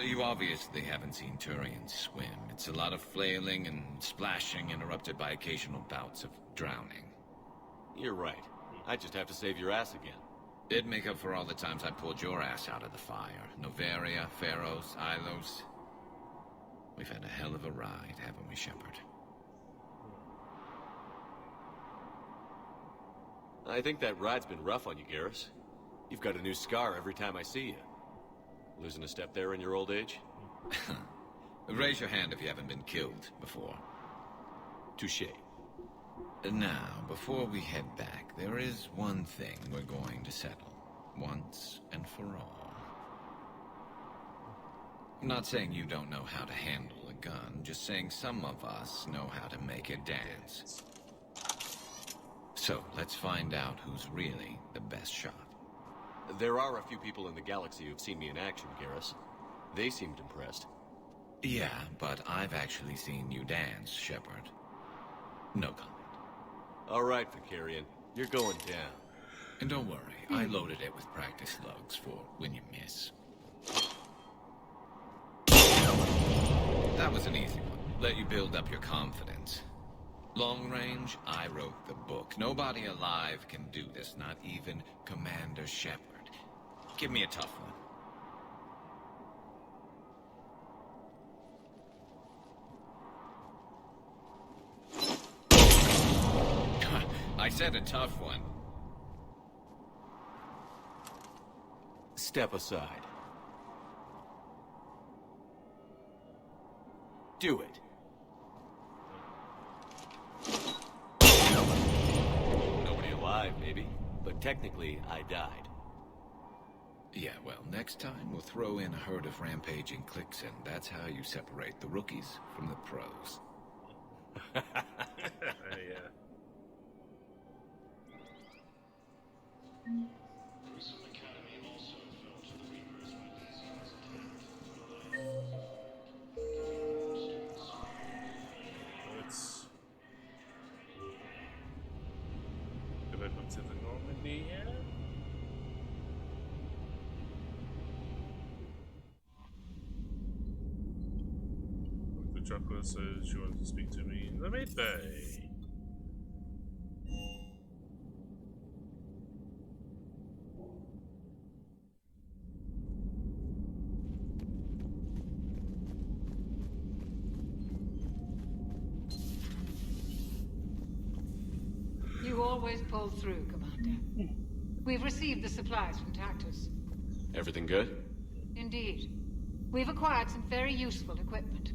You obviously haven't seen Turians swim. It's a lot of flailing and splashing, interrupted by occasional bouts of drowning. You're right. I just have to save your ass again. It'd make up for all the times I pulled your ass out of the fire. Noveria, Pharos, Ilos. We've had a hell of a ride, haven't we, Shepard? I think that ride's been rough on you, Garrus. You've got a new scar every time I see you. Losing a step there in your old age? Raise your hand if you haven't been killed before. Touché. Now, before we head back, there is one thing we're going to settle. Once and for all. I'm not saying you don't know how to handle a gun, just saying some of us know how to make it dance. So, let's find out who's really the best shot. There are a few people in the galaxy who've seen me in action, Garrus. They seemed impressed. Yeah, but I've actually seen you dance, Shepard. No comment. All right, Vicarian. You're going down. And don't worry, I loaded it with practice slugs for when you miss. That was an easy one. Let you build up your confidence. Long range, I wrote the book. Nobody alive can do this, not even Commander Shepard. Give me a tough one. I said a tough one. Step aside. Do it. Nobody alive, maybe. But technically, I died. Yeah, well, next time we'll throw in a herd of rampaging cliques, and that's how you separate the rookies from the pros. Yeah. Grissom Academy also fell to the Reapers when Lesions attacked. Let's go back up to the Normandy here. The Chocolate says she wants to speak to me in the mid-bay. You always pull through, Commander. We've received the supplies from Tactus. Everything good? Indeed. We've acquired some very useful equipment.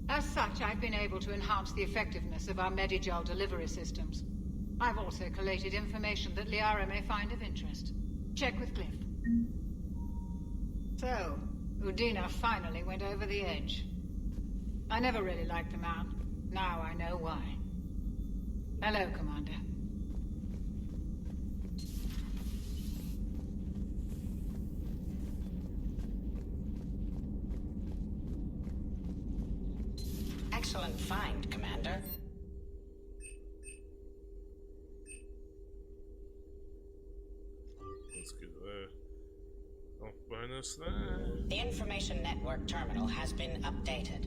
As such, I've been able to enhance the effectiveness of our Medigel delivery systems. I've also collated information that Liara may find of interest. Check with Cliff. So, Udina finally went over the edge. I never really liked the man. Now I know why. Hello, Commander. Excellent find, Commander. Let's get a bonus there. The information network terminal has been updated.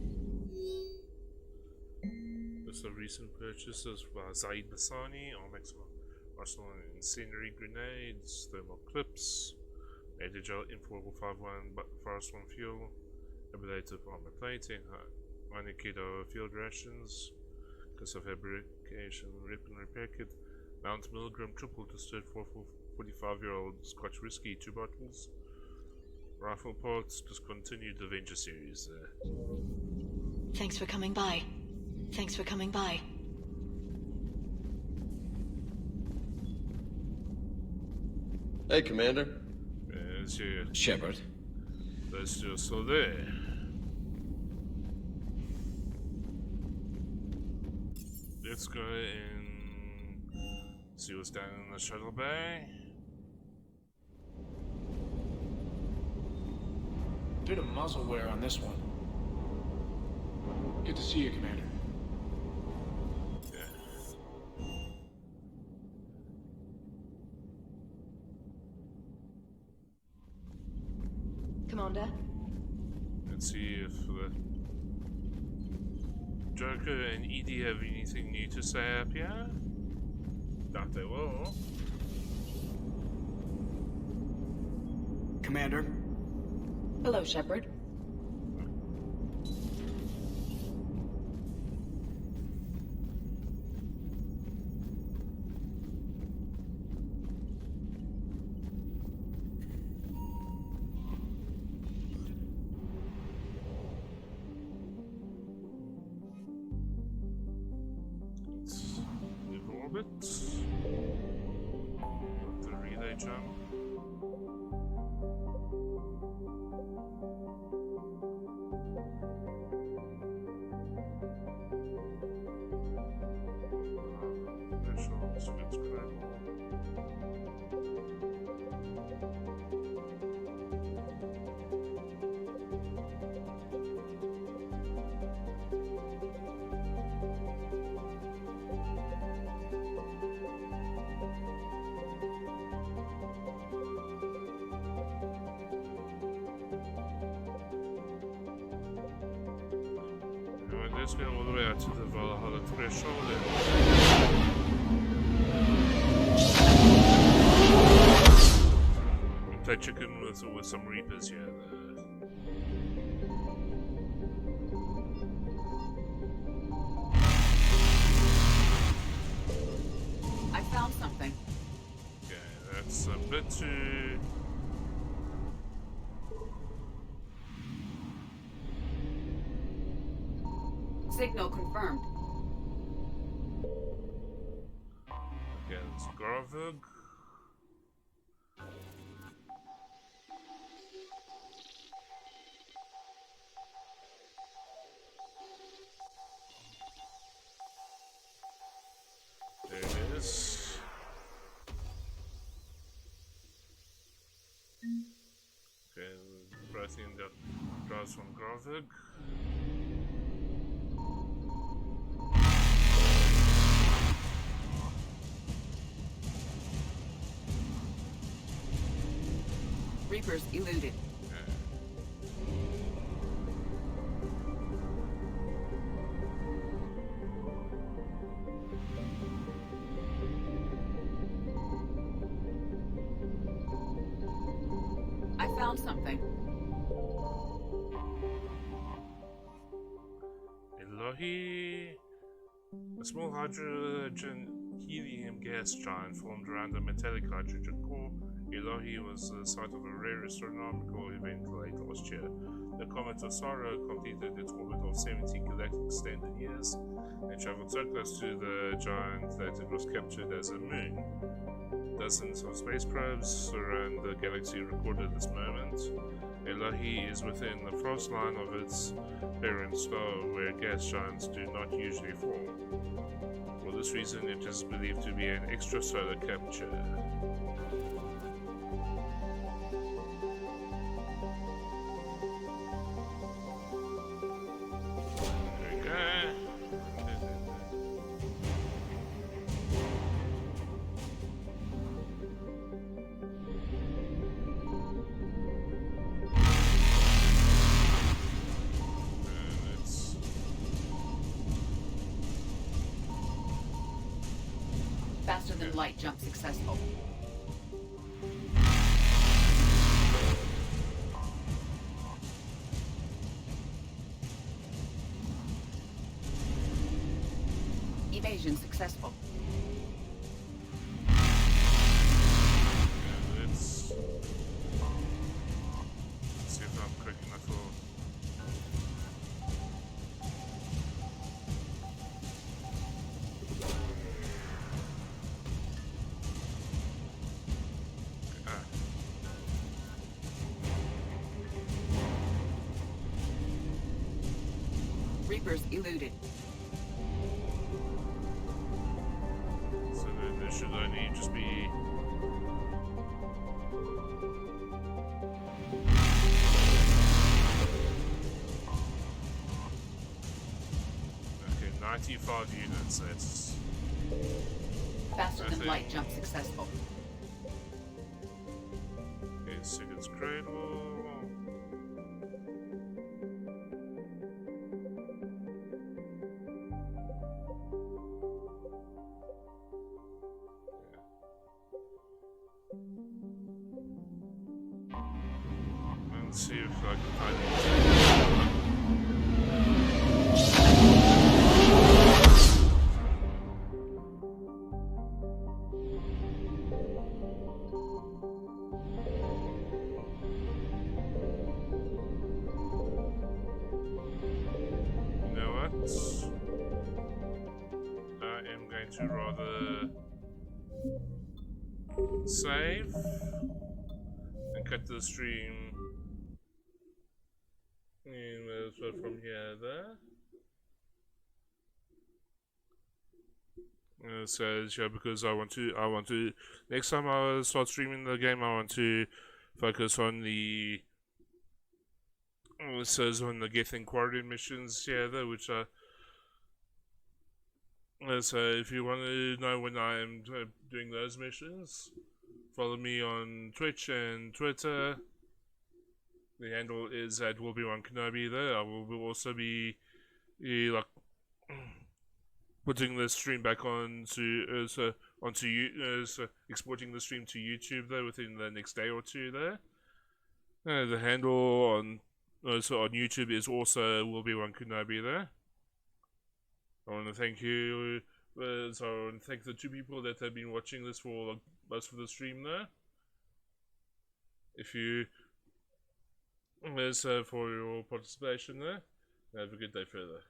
There's a recent purchase of Zaid Bassani, arsenal incendiary grenades, thermal clips, Medigel M451 Forest 1 fuel, ablative armor plating, 1 kilo field rations, case of fabrication, rip and repair kit, Mount Milgram triple distilled 45-year-old Scotch whiskey, 2 bottles, rifle parts, discontinued Avenger series there. Thanks for coming by. Thanks for coming by. Hey, Commander. There's your... Shepard. Those two are still there. Let's go and see what's down in the shuttle bay. Bit of muzzle wear on this one. Good to see you, Commander. Commander? Let's see if the Joker and Edie have anything new to say up here. Doubt they will. Commander? Hello, Shepard. Move orbit. The relay jump. let's go all the way out to the Valhalla threshold and play chicken with some Reapers here. I found something. Okay, that's a bit too... Signal confirmed. Okay, it's Gravug. There it is. Okay, pressing the drives from Gravug. Reapers eluded. I found something. Elohi. A small hydrogen helium gas giant formed around a metallic hydrogen core. Elohi was the site of a rare astronomical event late last year. The comet Osaro completed its orbit of 70 galactic standard years and traveled so close to the giant that it was captured as a moon. Dozens of space probes around the galaxy recorded this moment. Elohi is within the frost line of its parent star, where gas giants do not usually form. For this reason, it is believed to be an extrasolar capture. There we go. Faster than light jump successful. Evasion successful. Let's see if I'm quick enough for... Reapers eluded. So then there should only just be... Okay, 95 units, that's... Faster than light jump successful. Okay, Sigurd's Cradle... Let's see if I can find it. You know what? I am going to rather save and cut the stream. And so from here there. It says yeah, because I want to next time I start streaming the game, I want to focus on the it says on the getting quarantine missions here there, which are so if you want to know when I am doing those missions, follow me on Twitch and Twitter. The handle is at WillBe1Kenobi there. I will also be like putting the stream back onto exporting the stream to YouTube there within the next day or two there. The handle on on YouTube is also Will-Be-One Kenobi there. I want to thank you. So I want to thank the 2 people that have been watching this for most of the stream there. If you for your participation there. Have a good day further.